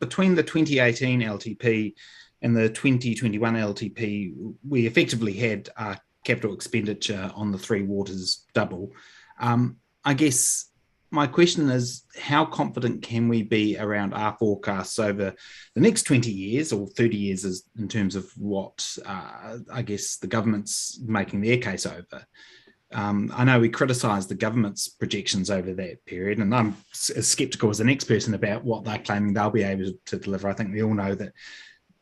between the 2018 LTP and the 2021 LTP, we effectively had our capital expenditure on the three waters double. I guess my question is, how confident can we be around our forecasts over the next 20 years or 30 years in terms of what I guess the government's making their case over? I know we criticise the government's projections over that period, and I'm as sceptical as the next person about what they're claiming they'll be able to deliver. I think we all know that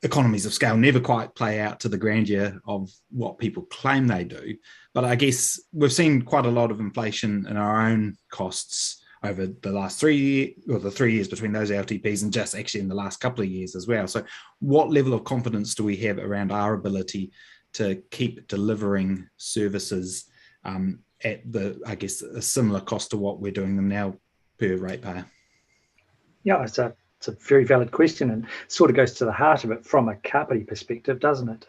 economies of scale never quite play out to the grandeur of what people claim they do. But I guess we've seen quite a lot of inflation in our own costs over the last 3 years, or the 3 years between those LTPs, and just actually in the last couple of years as well. So what level of confidence do we have around our ability to keep delivering services at the, I guess, a similar cost to what we're doing them now per ratepayer? Yeah, it's a very valid question, and sort of goes to the heart of it from a Kāpiti perspective, doesn't it?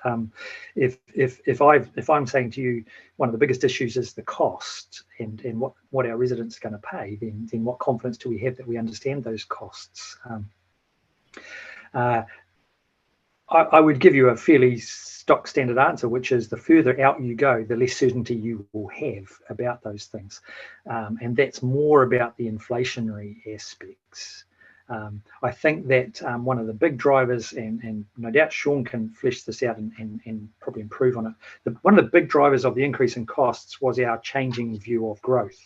If I'm saying to you one of the biggest issues is the cost and what our residents are going to pay, then what confidence do we have that we understand those costs? I would give you a fairly stock standard answer, which is the further out you go, the less certainty you will have about those things. And that's more about the inflationary aspects. I think that one of the big drivers, and no doubt Sean can flesh this out and probably improve on it, one of the big drivers of the increase in costs was our changing view of growth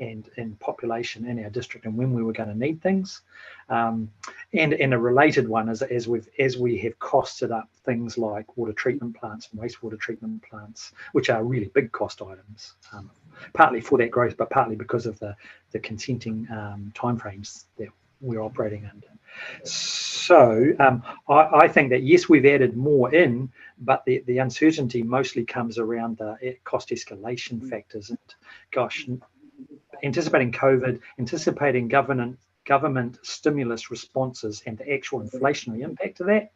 and population in our district and when we were going to need things. And a related one is as we have costed up things like water treatment plants and wastewater treatment plants, which are really big cost items, partly for that growth, but partly because of the consenting timeframes that we're operating under. So I think that, yes, we've added more in, but the uncertainty mostly comes around the cost escalation factors. And gosh, anticipating COVID, anticipating government stimulus responses and the actual inflationary impact of that,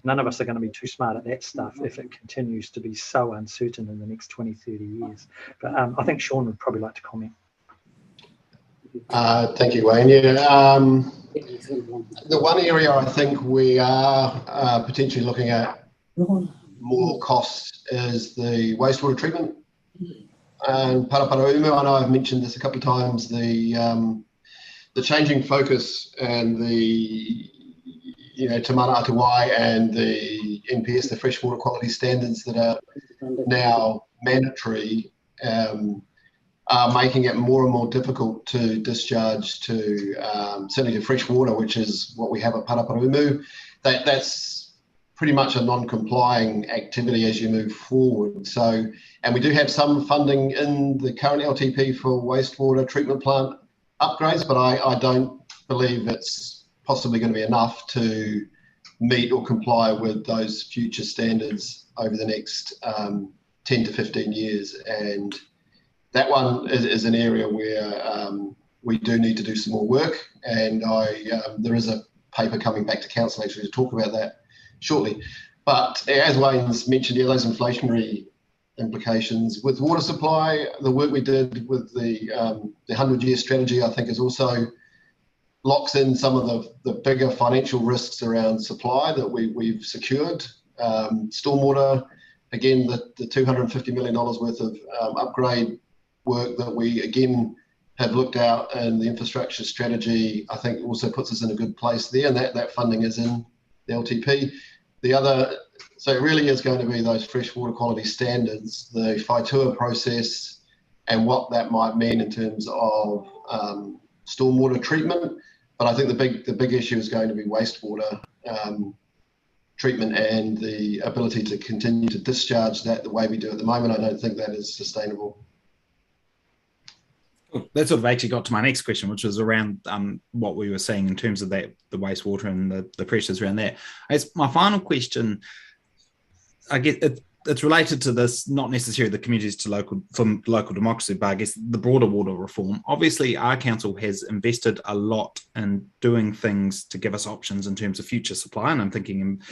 none of us are going to be too smart at that stuff if it continues to be so uncertain in the next 20, 30 years. But I think Sean would probably like to comment. Thank you, Wayne. Yeah, the one area I think we are potentially looking at more costs is the wastewater treatment. And Paraparaumu, I know I've mentioned this a couple of times, the changing focus and the, Te Mana Atu Wai and the NPS, the freshwater quality standards that are now mandatory, are making it more and more difficult to discharge to, certainly to fresh water, which is what we have at Paraparaumu. That's pretty much a non-complying activity as you move forward. So, and we do have some funding in the current LTP for wastewater treatment plant upgrades, but I don't believe it's possibly going to be enough to meet or comply with those future standards over the next 10 to 15 years. And that one is an area where we do need to do some more work. And there is a paper coming back to council actually to talk about that shortly. But as Wayne's mentioned, those inflationary implications with water supply, the work we did with the 100-year strategy, I think, is also locks in some of the bigger financial risks around supply that we've secured. Stormwater again, the $250 million worth of upgrade work that we again have looked at, and the infrastructure strategy, I think, also puts us in a good place there, and that funding is in the LTP. So it really is going to be those freshwater quality standards, the FITUA process, and what that might mean in terms of stormwater treatment. But I think the big issue is going to be wastewater treatment and the ability to continue to discharge that the way we do at the moment. I don't think that is sustainable. That sort of actually got to my next question, which was around what we were saying in terms of that, the wastewater and the pressures around that. As my final question, I guess it's related to this, not necessarily the communities to local democracy, but I guess the broader water reform. Obviously, our council has invested a lot in doing things to give us options in terms of future supply, and I'm thinking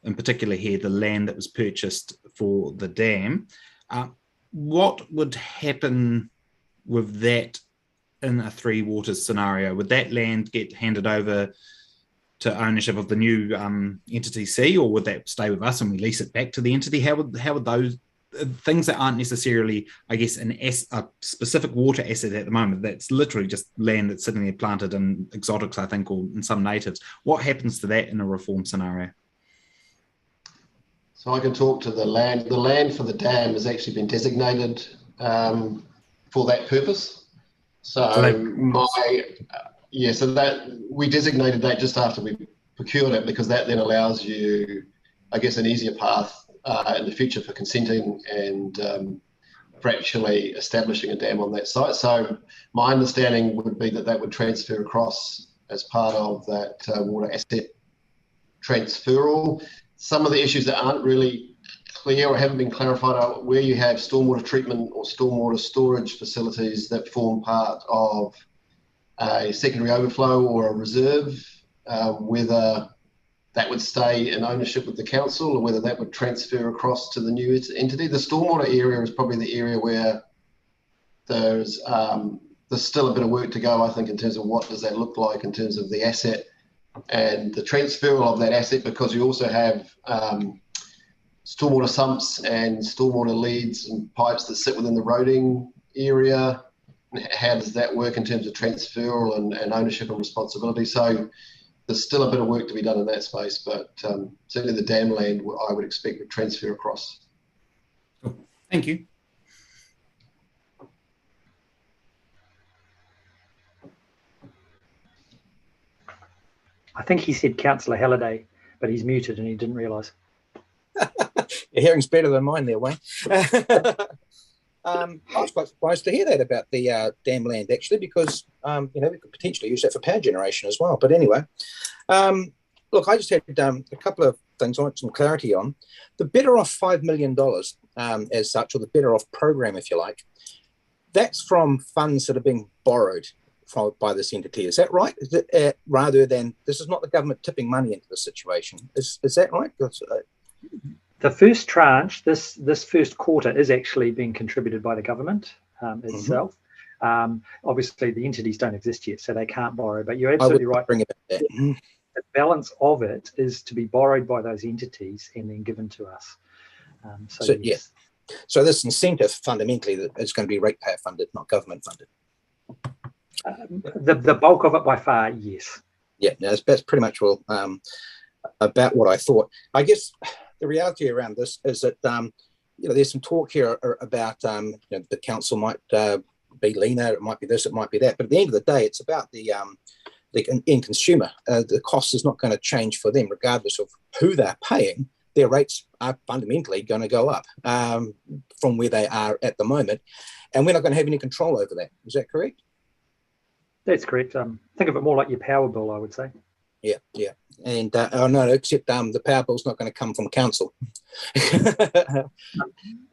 in particular here, the land that was purchased for the dam. What would happen with that in a three waters scenario? Would that land get handed over to ownership of the new entity C, or would that stay with us and we lease it back to the entity? How would those things that aren't necessarily, I guess, a specific water asset at the moment, that's literally just land that's sitting there planted in exotics, I think, or in some natives, what happens to that in a reform scenario? So I can talk to the land. The land for the dam has actually been designated for that purpose. So so that we designated that just after we procured it, because that then allows you, I guess, an easier path in the future for consenting and for actually establishing a dam on that site. So my understanding would be that would transfer across as part of that water asset transferal. Some of the issues that aren't really clear or haven't been clarified are where you have stormwater treatment or stormwater storage facilities that form part of a secondary overflow or a reserve, whether that would stay in ownership with the council or whether that would transfer across to the new entity. The stormwater area is probably the area where there's still a bit of work to go, I think, in terms of what does that look like in terms of the asset and the transfer of that asset, because you also have stormwater sumps and stormwater leads and pipes that sit within the roading area. How does that work in terms of transferal and ownership and responsibility? So there's still a bit of work to be done in that space, but certainly the dam land I would expect would transfer across. Cool. Thank you. I think he said Councillor Halliday, but he's muted and he didn't realise. Your hearing's better than mine there, Wayne. I was quite surprised to hear that about the dam land, actually, because we could potentially use that for power generation as well. But anyway, look, I just had a couple of things I want some clarity on. The Better Off $5 million as such, or the Better Off program, if you like, that's from funds that are being borrowed by this entity. Is that right? Is it, rather than, this is not the government tipping money into the situation. Is that right? The first tranche, this first quarter, is actually being contributed by the government itself. Obviously, the entities don't exist yet, so they can't borrow. But you're absolutely right. The balance of it is to be borrowed by those entities and then given to us. Yes. So this incentive fundamentally is going to be ratepayer funded, not government funded. The bulk of it by far, yes. Yeah, no, that's pretty much all about what I thought. I guess the reality around this is that there's some talk here about the council might be leaner, it might be this, it might be that, but at the end of the day, it's about the end consumer. The cost is not going to change for them, regardless of who they're paying. Their rates are fundamentally going to go up from where they are at the moment, and we're not going to have any control over that. Is that correct? That's correct. Think of it more like your power bill, I would say. Yeah. And no, except the power bill's not going to come from council.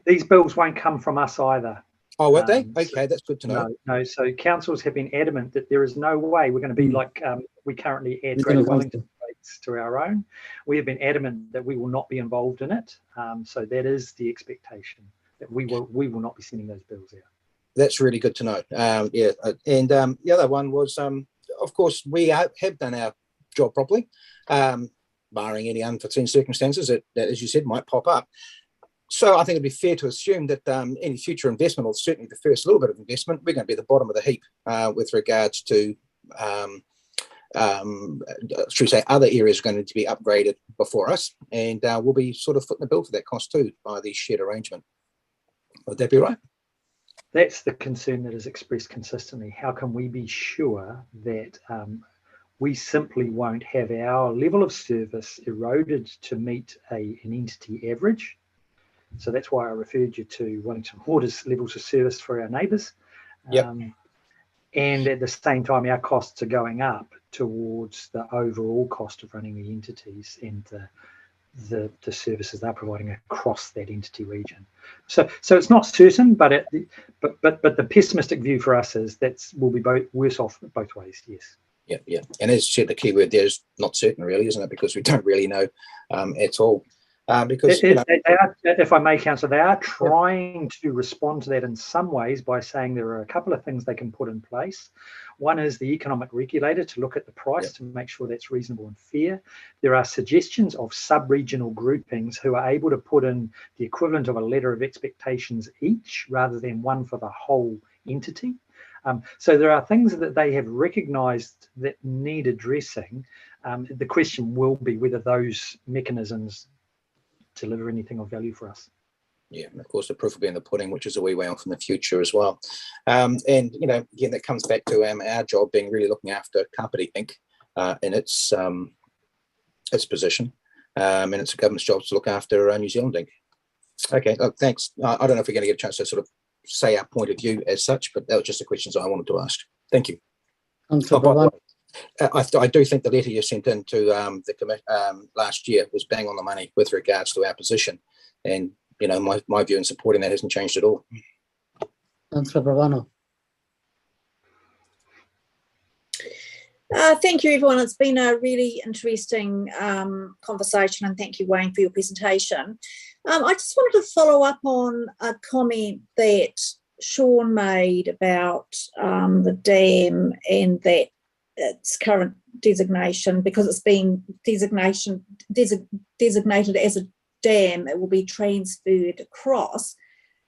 These bills won't come from us either. Oh, won't they? Okay, that's good to know. No. So councils have been adamant that there is no way we're going to be like we currently add Greater Wellington rates to our own. We have been adamant that we will not be involved in it. So that is the expectation, that we will not be sending those bills out. That's really good to know. And the other one was, of course, we have done our job properly, barring any unforeseen circumstances that, as you said, might pop up. So I think it'd be fair to assume that any future investment, or certainly the first little bit of investment, we're going to be at the bottom of the heap with regards to, should we say, other areas are going to be upgraded before us, and we'll be sort of footing the bill for that cost too by the shared arrangement. Would that be right? That's the concern that is expressed consistently. How can we be sure that we simply won't have our level of service eroded to meet an entity average? So that's why I referred you to Wellington Water's levels of service for our neighbours. Yep. And at the same time, our costs are going up towards the overall cost of running the entities and the services they're providing across that entity region. So it's not certain, but the pessimistic view for us is we'll be worse off both ways. Yes. Yeah. And as you said, the key word there is not certain, really, isn't it? Because we don't really know at all. Because they are, if I may, Councillor, they are trying to respond to that in some ways by saying there are a couple of things they can put in place. One is the economic regulator to look at the price to make sure that's reasonable and fair. There are suggestions of sub-regional groupings who are able to put in the equivalent of a letter of expectations each rather than one for the whole entity. So there are things that they have recognised that need addressing. The question will be whether those mechanisms deliver anything of value for us. Yeah, and of course the proof will be in the pudding, which is a wee way off in the future as well. And you know, again, that comes back to our job being really looking after Kāpiti Inc. In its position, and it's a government's job to look after New Zealand Inc. Okay, thanks. I don't know if we're going to get a chance to sort of say our point of view as such, but that was just the questions I wanted to ask. Thank you. I do think the letter you sent in to the committee last year was bang on the money with regards to our position, and you know, my view in supporting that hasn't changed at all. Councillor Bravano. Thank you, everyone. It's been a really interesting conversation, and thank you, Wayne, for your presentation. I just wanted to follow up on a comment that Sean made about the dam and that its current designation, because it's been designated as a dam, it will be transferred across.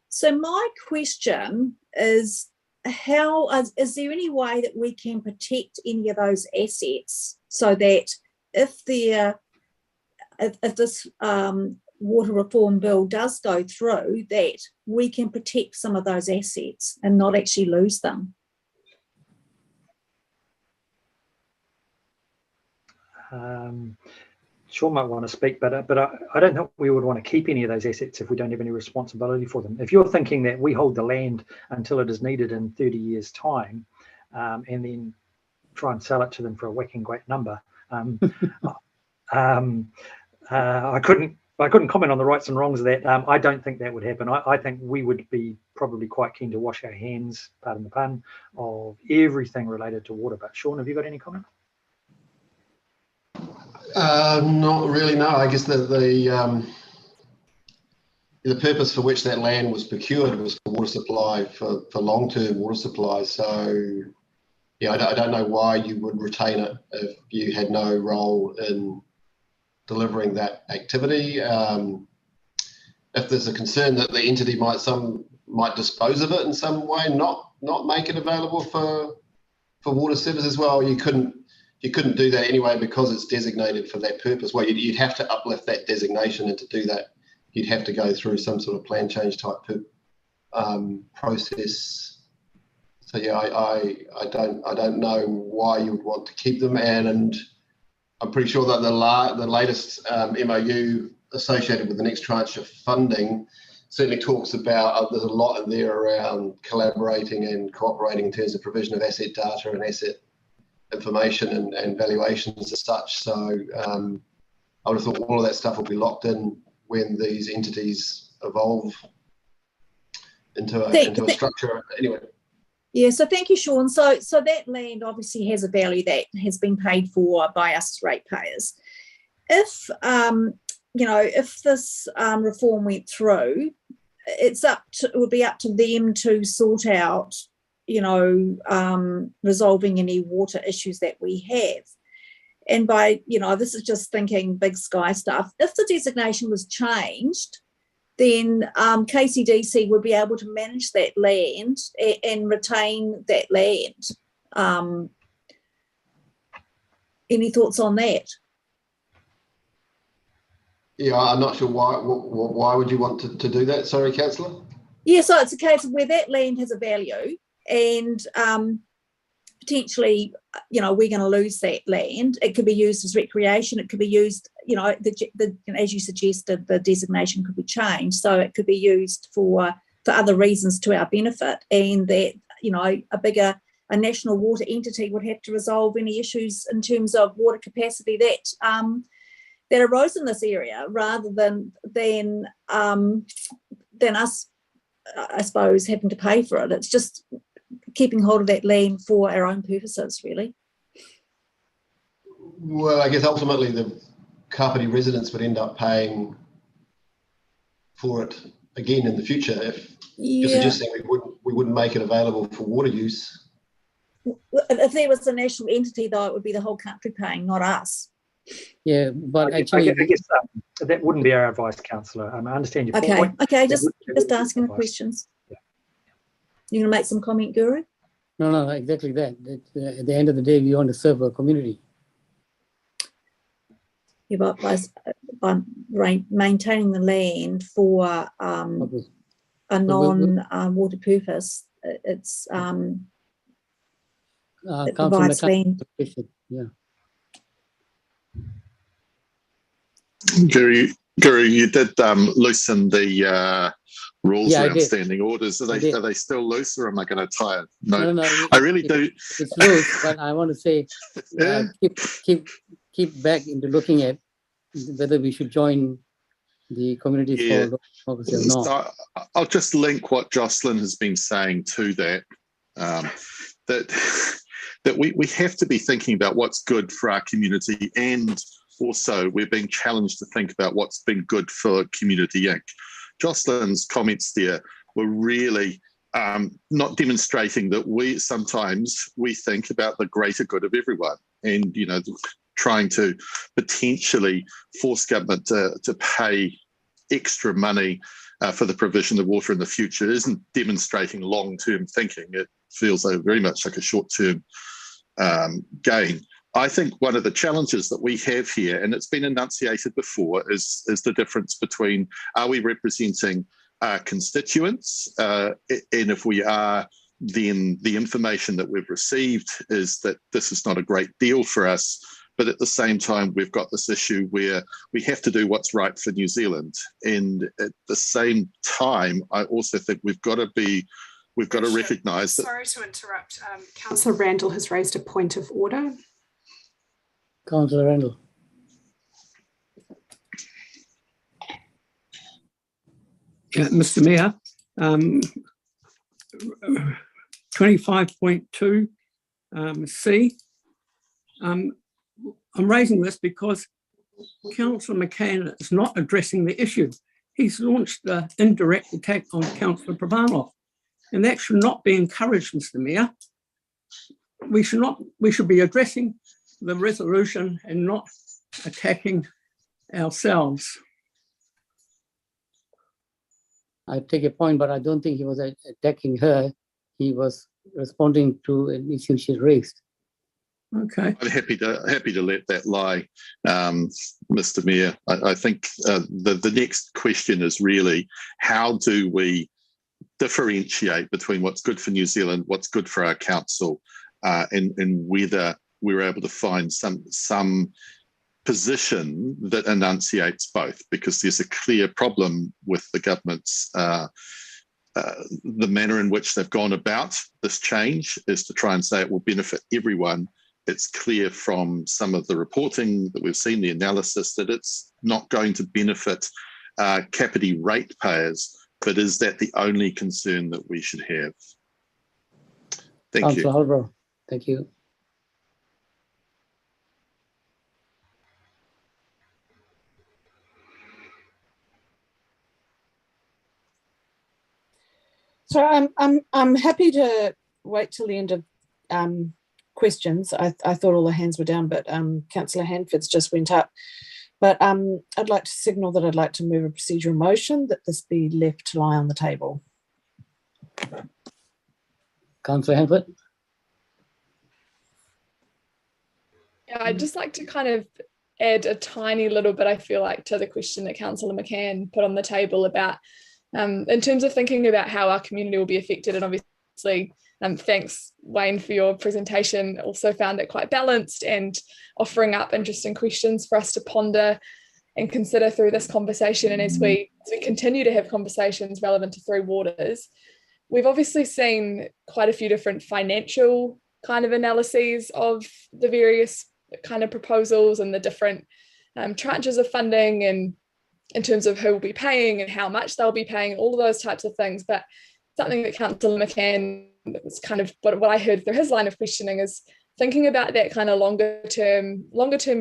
So my question is, is there any way that we can protect any of those assets so that if this water reform bill does go through, that we can protect some of those assets and not actually lose them? Sean might want to speak, but I don't think we would want to keep any of those assets if we don't have any responsibility for them. If you're thinking that we hold the land until it is needed in 30 years' time, and then try and sell it to them for a whacking great number, I couldn't comment on the rights and wrongs of that. I don't think that would happen. I think we would be probably quite keen to wash our hands, pardon the pun, of everything related to water. But Sean, have you got any comment? Not really, no. I guess the purpose for which that land was procured was for water supply, for long-term water supply. So, yeah, I don't know why you would retain it if you had no role in delivering that activity. If there's a concern that the entity might dispose of it in some way, not make it available for water services, well, you couldn't do that anyway because it's designated for that purpose. Well, you'd have to uplift that designation, and to do that, you'd have to go through some sort of plan change type process. So yeah, I don't know why you would want to keep them, and I'm pretty sure that the latest MOU associated with the next tranche of funding certainly talks about there's a lot in there around collaborating and cooperating in terms of provision of asset data and asset information and valuations as such. So I would have thought all of that stuff will be locked in when these entities evolve into a structure anyway. Yeah, so thank you, Sean. So that land obviously has a value that has been paid for by us as ratepayers. If if this reform went through, it would be up to them to sort out resolving any water issues that we have. And by, this is just thinking big sky stuff, if the designation was changed then KCDC would be able to manage that land and retain that land. Any thoughts on that? Yeah, I'm not sure why would you want to do that? Sorry, councillor. Yeah, so it's a case of where that land has a value, and potentially, you know, we're going to lose that land. It could be used as recreation. It could be used, you know, as you suggested, the designation could be changed, so it could be used for other reasons to our benefit, and that, you know, a national water entity would have to resolve any issues in terms of water capacity that arose in this area, rather than us, I suppose, having to pay for it. It's just keeping hold of that land for our own purposes, really. Well, I guess ultimately the Kāpiti residents would end up paying for it again in the future if you're suggesting we wouldn't make it available for water use. If there was a national entity, though, it would be the whole country paying, not us. Yeah, but I guess that wouldn't be our advice, councillor. I understand your point. Okay, just asking the questions. Yeah. You're going to make some comment, Guru? No, exactly that. At the end of the day, we want to serve our community. Yeah, but by maintaining the land for a non-water purpose, it's it provides land. Yeah. Guru, you did loosen the rules around standing orders. Are they still loose, or am I going to tie it? No, I really do. It's loose, but I want to say keep back into looking at whether we should join the communities for democracy or not. So I'll just link what Jocelyn has been saying to that. That we have to be thinking about what's good for our community, and also we're being challenged to think about what's been good for Community Inc. Jocelyn's comments there were really not demonstrating that we think about the greater good of everyone, and, you know, trying to potentially force government to pay extra money for the provision of water in the future isn't demonstrating long-term thinking. It feels very much like a short-term gain. I think one of the challenges that we have here, and it's been enunciated before, is the difference between, are we representing our constituents? And if we are, then the information that we've received is that this is not a great deal for us. But at the same time, we've got this issue where we have to do what's right for New Zealand. And at the same time, I also think we've got to recognise that... Sorry to interrupt. Councillor Randall has raised a point of order. Councillor Randall. Yeah, Mr. Mayor, 25.2 C. I'm raising this because Councillor McCann is not addressing the issue. He's launched the indirect attack on Councillor Pravanov, and that should not be encouraged, Mr. Mayor. We should be addressing the resolution and not attacking ourselves. I take a point, but I don't think he was attacking her. He was responding to an issue she raised. Okay. I'm happy to let that lie, Mr. Mayor. I think the next question is really, how do we differentiate between what's good for New Zealand, what's good for our council, and whether we're able to find some position that enunciates both, because there's a clear problem with the government's the manner in which they've gone about this change is to try and say it will benefit everyone. It's clear from some of the reporting that we've seen, the analysis, that it's not going to benefit Kāpiti ratepayers. But is that the only concern that we should have? Thank you. Councillor Holbrook, thank you. So I'm happy to wait till the end of questions. I thought all the hands were down, but Councillor Hanford's just went up. But I'd like to signal that I'd like to move a procedural motion that this be left to lie on the table. Councillor Hanford. Yeah, I'd just like to kind of add a tiny little bit, I feel like, to the question that Councillor McCann put on the table about, in terms of thinking about how our community will be affected. And obviously, thanks, Wayne, for your presentation. Also found it quite balanced and offering up interesting questions for us to ponder and consider through this conversation. And as we continue to have conversations relevant to Three Waters, we've obviously seen quite a few different financial kind of analyses of the various kind of proposals and the different tranches of funding, and in terms of who will be paying and how much they'll be paying, all of those types of things. But something that Councillor McCann, was kind of what I heard through his line of questioning, is thinking about that kind of longer term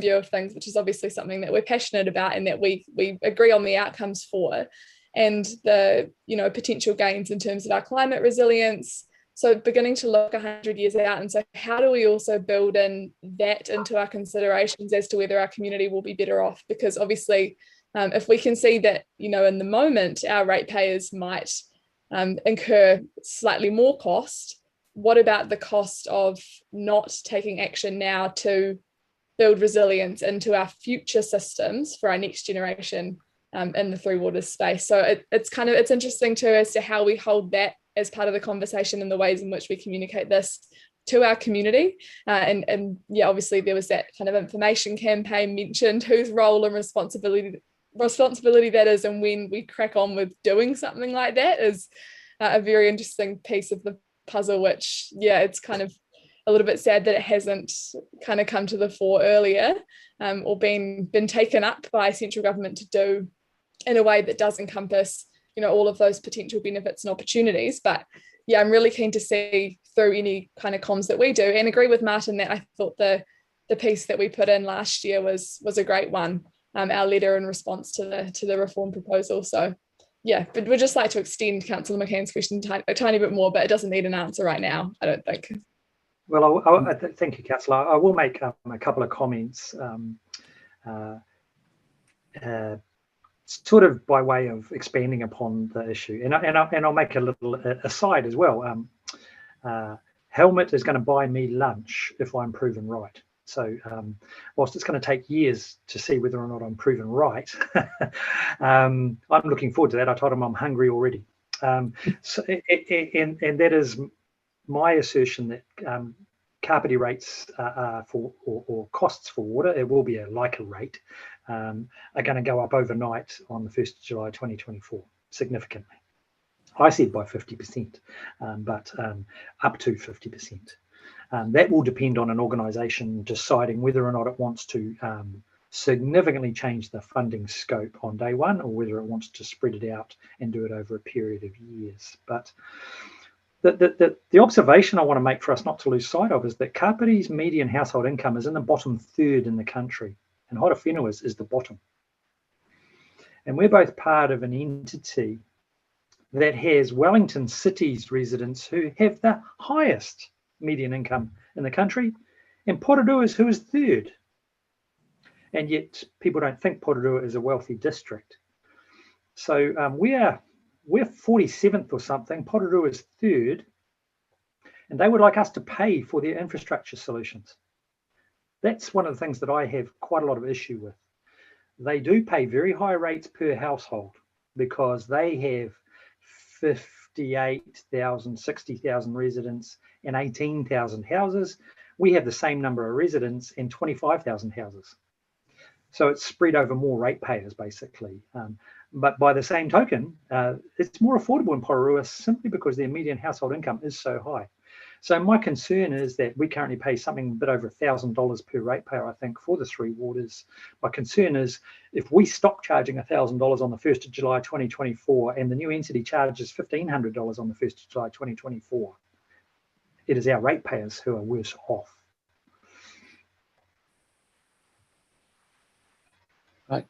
view of things, which is obviously something that we're passionate about and that we agree on the outcomes for, and the potential gains in terms of our climate resilience. So beginning to look 100 years out, and so how do we also build in that into our considerations as to whether our community will be better off? Because obviously, if we can see that, in the moment, our ratepayers might incur slightly more cost, what about the cost of not taking action now to build resilience into our future systems for our next generation in the Three Waters space? So it's interesting too as to how we hold that as part of the conversation and the ways in which we communicate this to our community. And yeah, obviously there was that kind of information campaign mentioned, whose role and responsibility that is, and when we crack on with doing something like that is a very interesting piece of the puzzle, which, yeah, it's kind of a little bit sad that it hasn't kind of come to the fore earlier, or been taken up by central government to do in a way that does encompass all of those potential benefits and opportunities. But yeah, I'm really keen to see through any kind of comms that we do, and agree with Martin that I thought the piece that we put in last year was a great one, our letter in response to the reform proposal. So yeah, but we'd just like to extend Councillor McCann's question a tiny bit more, but it doesn't need an answer right now, I don't think. Well, thank you, Councillor. I will make a couple of comments, sort of by way of expanding upon the issue, and I'll make a little aside as well. Helmet is going to buy me lunch if I'm proven right. So whilst it's going to take years to see whether or not I'm proven right, I'm looking forward to that. I told him I'm hungry already. And that is my assertion that Kāpiti rates or costs for water, it will be a LICA rate, are going to go up overnight on the 1st of July 2024, significantly. I said by 50%, but up to 50%. That will depend on an organisation deciding whether or not it wants to significantly change the funding scope on day one, or whether it wants to spread it out and do it over a period of years. But the observation I want to make for us not to lose sight of is that Kāpiti's median household income is in the bottom third in the country, and Horowhenua's is the bottom. And we're both part of an entity that has Wellington City's residents who have the highest median income in the country, and Porirua, who is third. And yet people don't think Porirua is a wealthy district. So we're 47th or something, Porirua is third, and they would like us to pay for their infrastructure solutions. That's one of the things that I have quite a lot of issue with. They do pay very high rates per household because they have 58,000, 60,000 residents and 18,000 houses. We have the same number of residents and 25,000 houses. So it's spread over more ratepayers, basically. But by the same token, it's more affordable in Porirua simply because their median household income is so high. So my concern is that we currently pay something a bit over $1,000 per ratepayer, I think, for the Three Waters. My concern is if we stop charging $1,000 on the 1st of July 2024 and the new entity charges $1,500 on the 1st of July 2024, it is our ratepayers who are worse off. Right.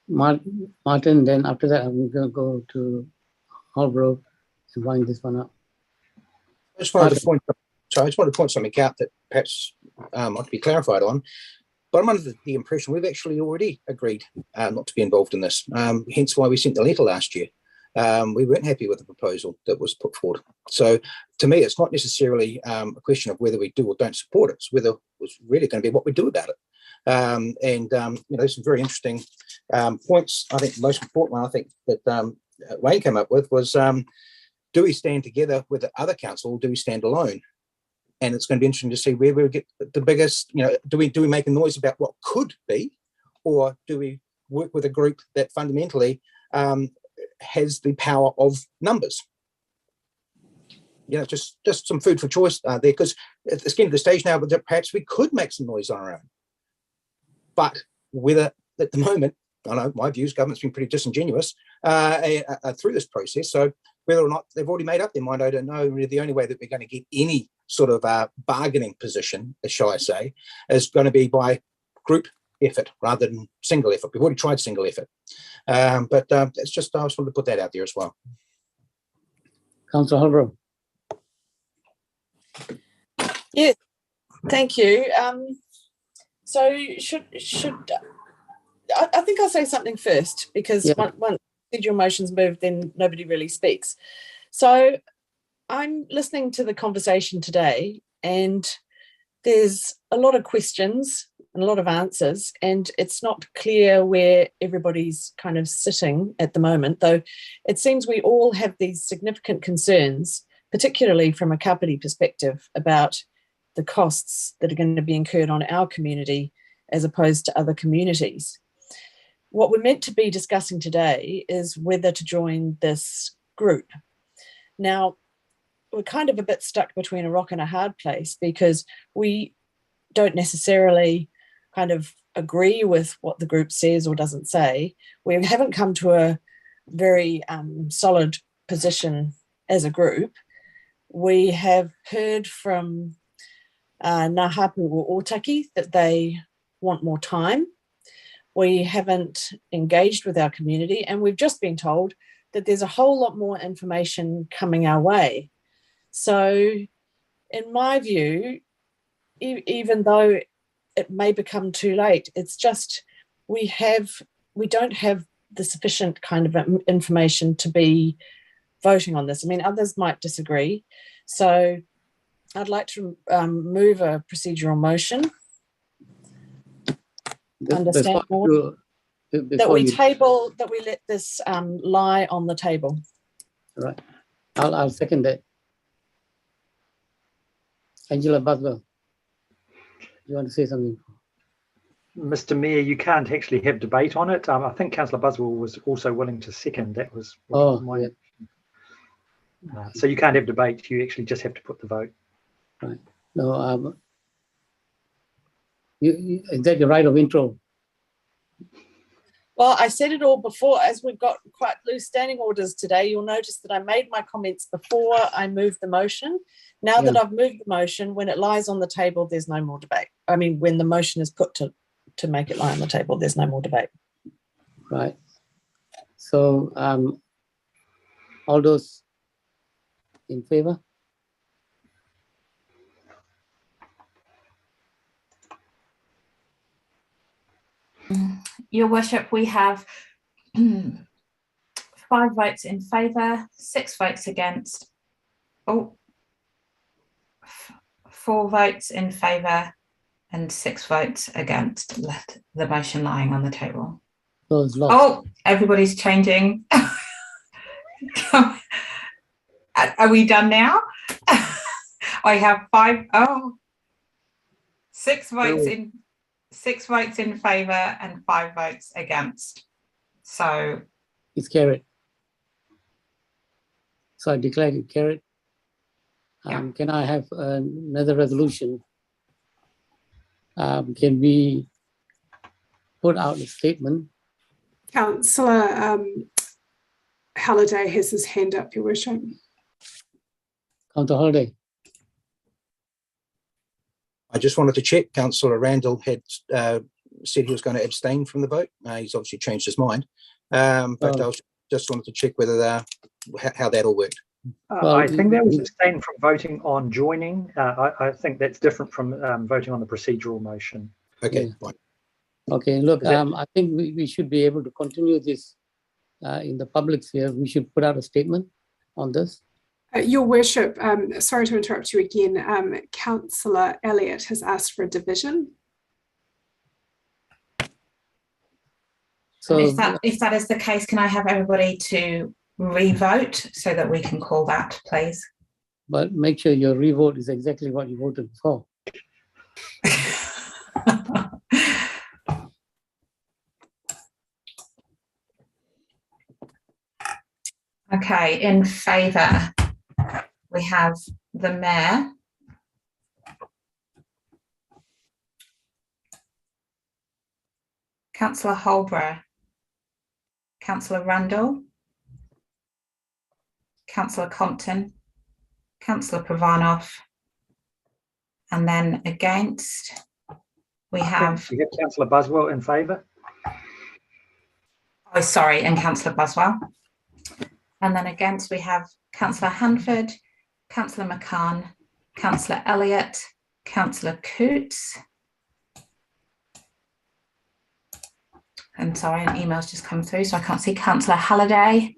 Martin, then after that, I'm going to go to Holbrook and wind this one up. I just wanted to point something out that perhaps ought to be clarified on. But I'm under the impression we've actually already agreed not to be involved in this, hence why we sent the letter last year. We weren't happy with the proposal that was put forward. So to me, it's not necessarily a question of whether we do or don't support it. It's whether it's really going to be what we do about it. There's some very interesting points. I think the most important one I think that Wayne came up with was, do we stand together with the other council or do we stand alone? And it's going to be interesting to see where we get the biggest, do we make a noise about what could be, or do we work with a group that fundamentally has the power of numbers? Just some food for choice there, because it's getting to the stage now that perhaps we could make some noise on our own. But whether at the moment, I know my views, government's been pretty disingenuous through this process. So whether or not they've already made up their mind, I don't know. Really, the only way that we're going to get any sort of bargaining position, shall I say, is going to be by group effort rather than single effort. We've already tried single effort. But it's just, I just wanted to put that out there as well. Councillor Holbrook. Yeah, thank you. So I think I'll say something first, because once procedural motions move, then nobody really speaks. So I'm listening to the conversation today, and there's a lot of questions and a lot of answers, and it's not clear where everybody's kind of sitting at the moment, though it seems we all have these significant concerns, particularly from a Kāpiti perspective, about the costs that are going to be incurred on our community as opposed to other communities. What we're meant to be discussing today is whether to join this group. Now, we're kind of a bit stuck between a rock and a hard place, because we don't necessarily kind of agree with what the group says or doesn't say. We haven't come to a very solid position as a group. We have heard from Ngā Hapu o Ōtaki that they want more time. We haven't engaged with our community, and we've just been told that there's a whole lot more information coming our way. So in my view, even though it may become too late, it's just we don't have the sufficient kind of information to be voting on this. I mean, others might disagree. So I'd like to move a procedural motion. Understand more? That we let this lie on the table. All right. I'll second that. Angela Butler, you want to say something? Mr. Mayor, you can't actually have debate on it. I think Councillor Buswell was also willing to second. That was my. So you can't have debate. You actually just have to put the vote. Right. No. Is that your right of intro? Well, I said it all before. As we've got quite loose standing orders today, you'll notice that I made my comments before I moved the motion. Now that I've moved the motion, when it lies on the table, there's no more debate. I mean, when the motion is put to make it lie on the table, there's no more debate. Right. So all those in favour? Your Worship, we have 5 votes in favour, 6 votes against. 4 votes in favour and 6 votes against. Left the motion lying on the table. Oh, everybody's changing. Are we done now? I have 6 votes in. 6 votes in favour and 5 votes against. So it's carried. So I declare it carried. Can I have another resolution? Can we put out a statement? Councillor Halliday has his hand up, Your Worship. Councillor Halliday. I just wanted to check. Councillor Randall had said he was going to abstain from the vote. He's obviously changed his mind. But I just wanted to check whether how that all worked. I think that was abstain from voting on joining. I think that's different from voting on the procedural motion. Okay. Yeah. Fine. Okay, look, I think we should be able to continue this in the public sphere. We should put out a statement on this. Your Worship, sorry to interrupt you again. Councillor Elliott has asked for a division. So if that is the case, can I have everybody to re-vote so that we can call that, please? But make sure your re-vote is exactly what you voted for. Okay, in favour, we have the Mayor, Councillor Holborough, Councillor Randall, Councillor Compton, Councillor Provanov, and then against we have Councillor Buswell in favour. Oh, sorry, and Councillor Buswell. And then against we have Councillor Hanford, Councillor McCann, Councillor Elliott, Councillor Coots. And sorry, an email's just come through, so I can't see Councillor Halliday.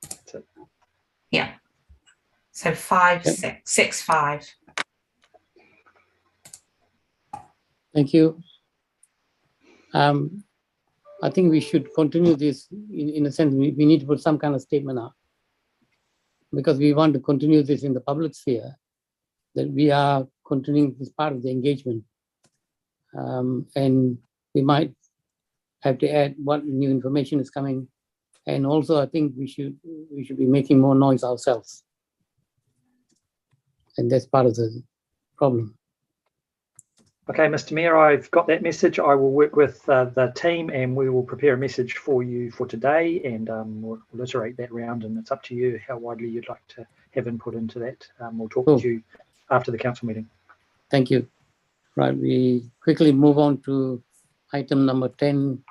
That's it. Yeah. So 5, 6, 5. Thank you. I think we should continue this in a sense. We need to put some kind of statement out because we want to continue this in the public sphere, that we are continuing this part of the engagement. And we might have to add what new information is coming. And also I think we should be making more noise ourselves. And that's part of the problem. Okay, Mr. Mayor, I've got that message. I will work with the team and we will prepare a message for you for today, and we'll iterate that round, and it's up to you how widely you'd like to have input into that. We'll talk with you after the council meeting. Thank you. Right, we quickly move on to item number 10,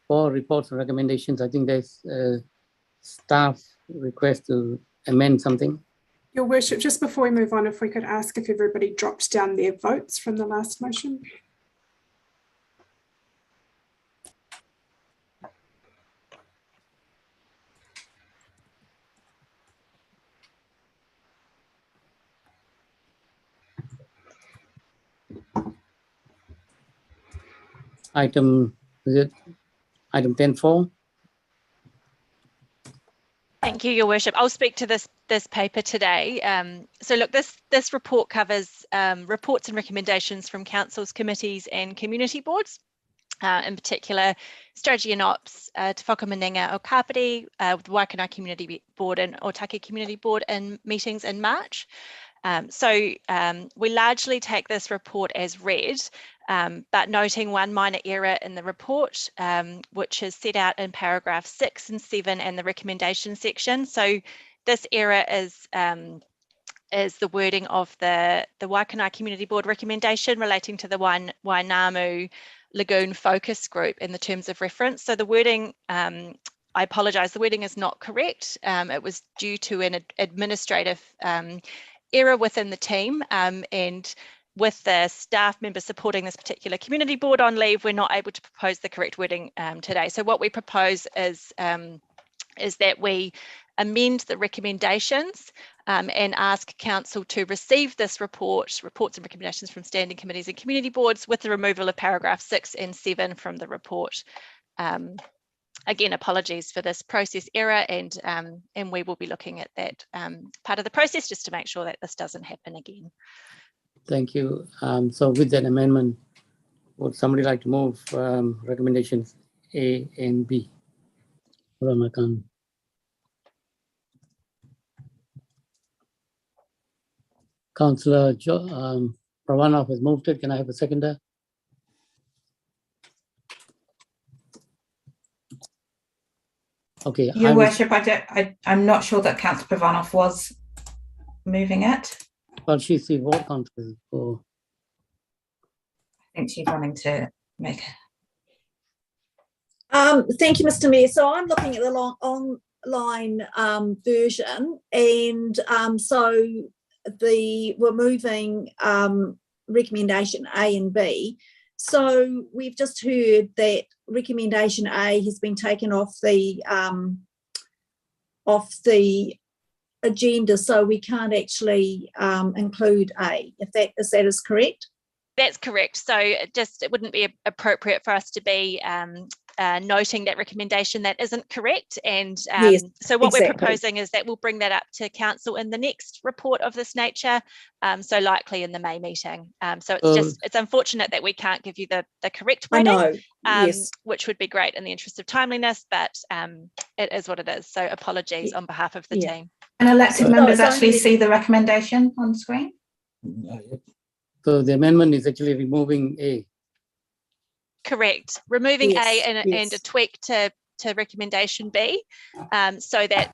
for reports and recommendations. I think there's a staff request to amend something. Your Worship, just before we move on, if we could ask if everybody dropped down their votes from the last motion. Item 10.4. Thank you, Your Worship. I'll speak to this paper today. So look, this report covers reports and recommendations from councils, committees and community boards. In particular, Strategy and Ops, Te Whakamanenga o Kāpiti, with the Waikanae Community Board and Otaki Community Board in meetings in March. We largely take this report as read, but noting one minor error in the report, which is set out in paragraph 6 and 7 and the recommendation section. So this error is the wording of the Waikanae Community Board recommendation relating to the Wainamu Lagoon Focus Group in the terms of reference. So the wording, I apologise, the wording is not correct. It was due to an administrative error within the team, and with the staff members supporting this particular community board on leave, we're not able to propose the correct wording today. So what we propose is that we amend the recommendations and ask council to receive this reports and recommendations from standing committees and community boards with the removal of paragraph 6 and 7 from the report. Again, apologies for this process error, and we will be looking at that part of the process just to make sure that this doesn't happen again. Thank you. So with that amendment, would somebody like to move recommendations A and B? Councillor Provanov has moved it. Can I have a seconder? Okay. Your Worship, I'm not sure that Councillor Provanov was moving it. Well, she's the vote councillor. So. I think she's wanting to make. Thank you, Mr. Mayor. So I'm looking at the online version, and so we're moving recommendation A and B. So we've just heard that recommendation A has been taken off the agenda, so we can't actually include A. If that is correct. That's correct. So it wouldn't be appropriate for us to be noting that recommendation that isn't correct. And Yes, so what exactly. we're proposing is that we'll bring that up to council in the next report of this nature, so likely in the May meeting. So it's unfortunate that we can't give you the correct wording, I know. Yes. which would be great in the interest of timeliness, but it is what it is. So apologies on behalf of the team. And elected members actually see the recommendation on screen? So the amendment is actually removing A. Correct. Removing A and a tweak to recommendation B, so that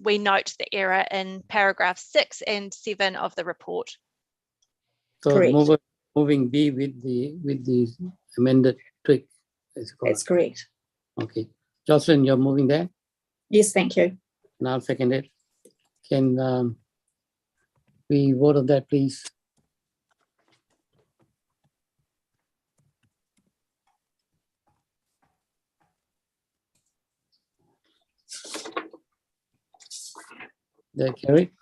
we note the error in paragraph 6 and 7 of the report. So moving B with the amended tweak. That's correct. Okay. Jocelyn, you're moving there? Yes, thank you. And I'll second it. Can we vote on that, please? That carried.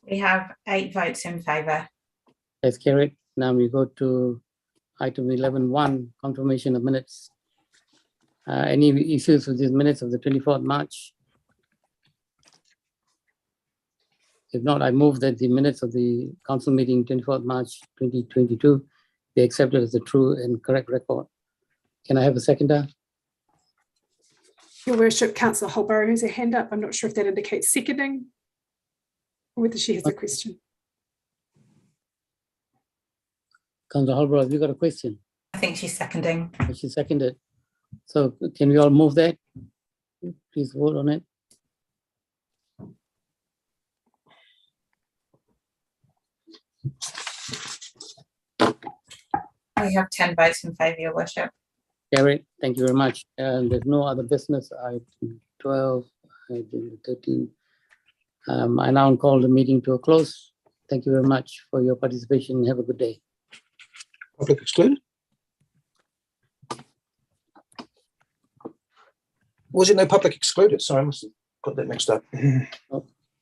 We have 8 votes in favour. That's carried. Now we go to item 11.1, confirmation of minutes. Any issues with these minutes of the 24th March? If not, I move that the minutes of the council meeting 24th March 2022 be accepted as a true and correct record. Can I have a seconder? Your Worship, Councillor Holborough has a hand up. I'm not sure if that indicates seconding or whether she has a question. Councillor Holborough, have you got a question? I think she's seconding. She seconded. So can we all move that? Please vote on it. We have 10 votes in favour, Your Worship. Carried. Thank you very much. And there's no other business. Item 12, item 13. I now call the meeting to a close. Thank you very much for your participation. Have a good day. Public excluded? Was it no public excluded? Sorry, I must have got that mixed up. Oh.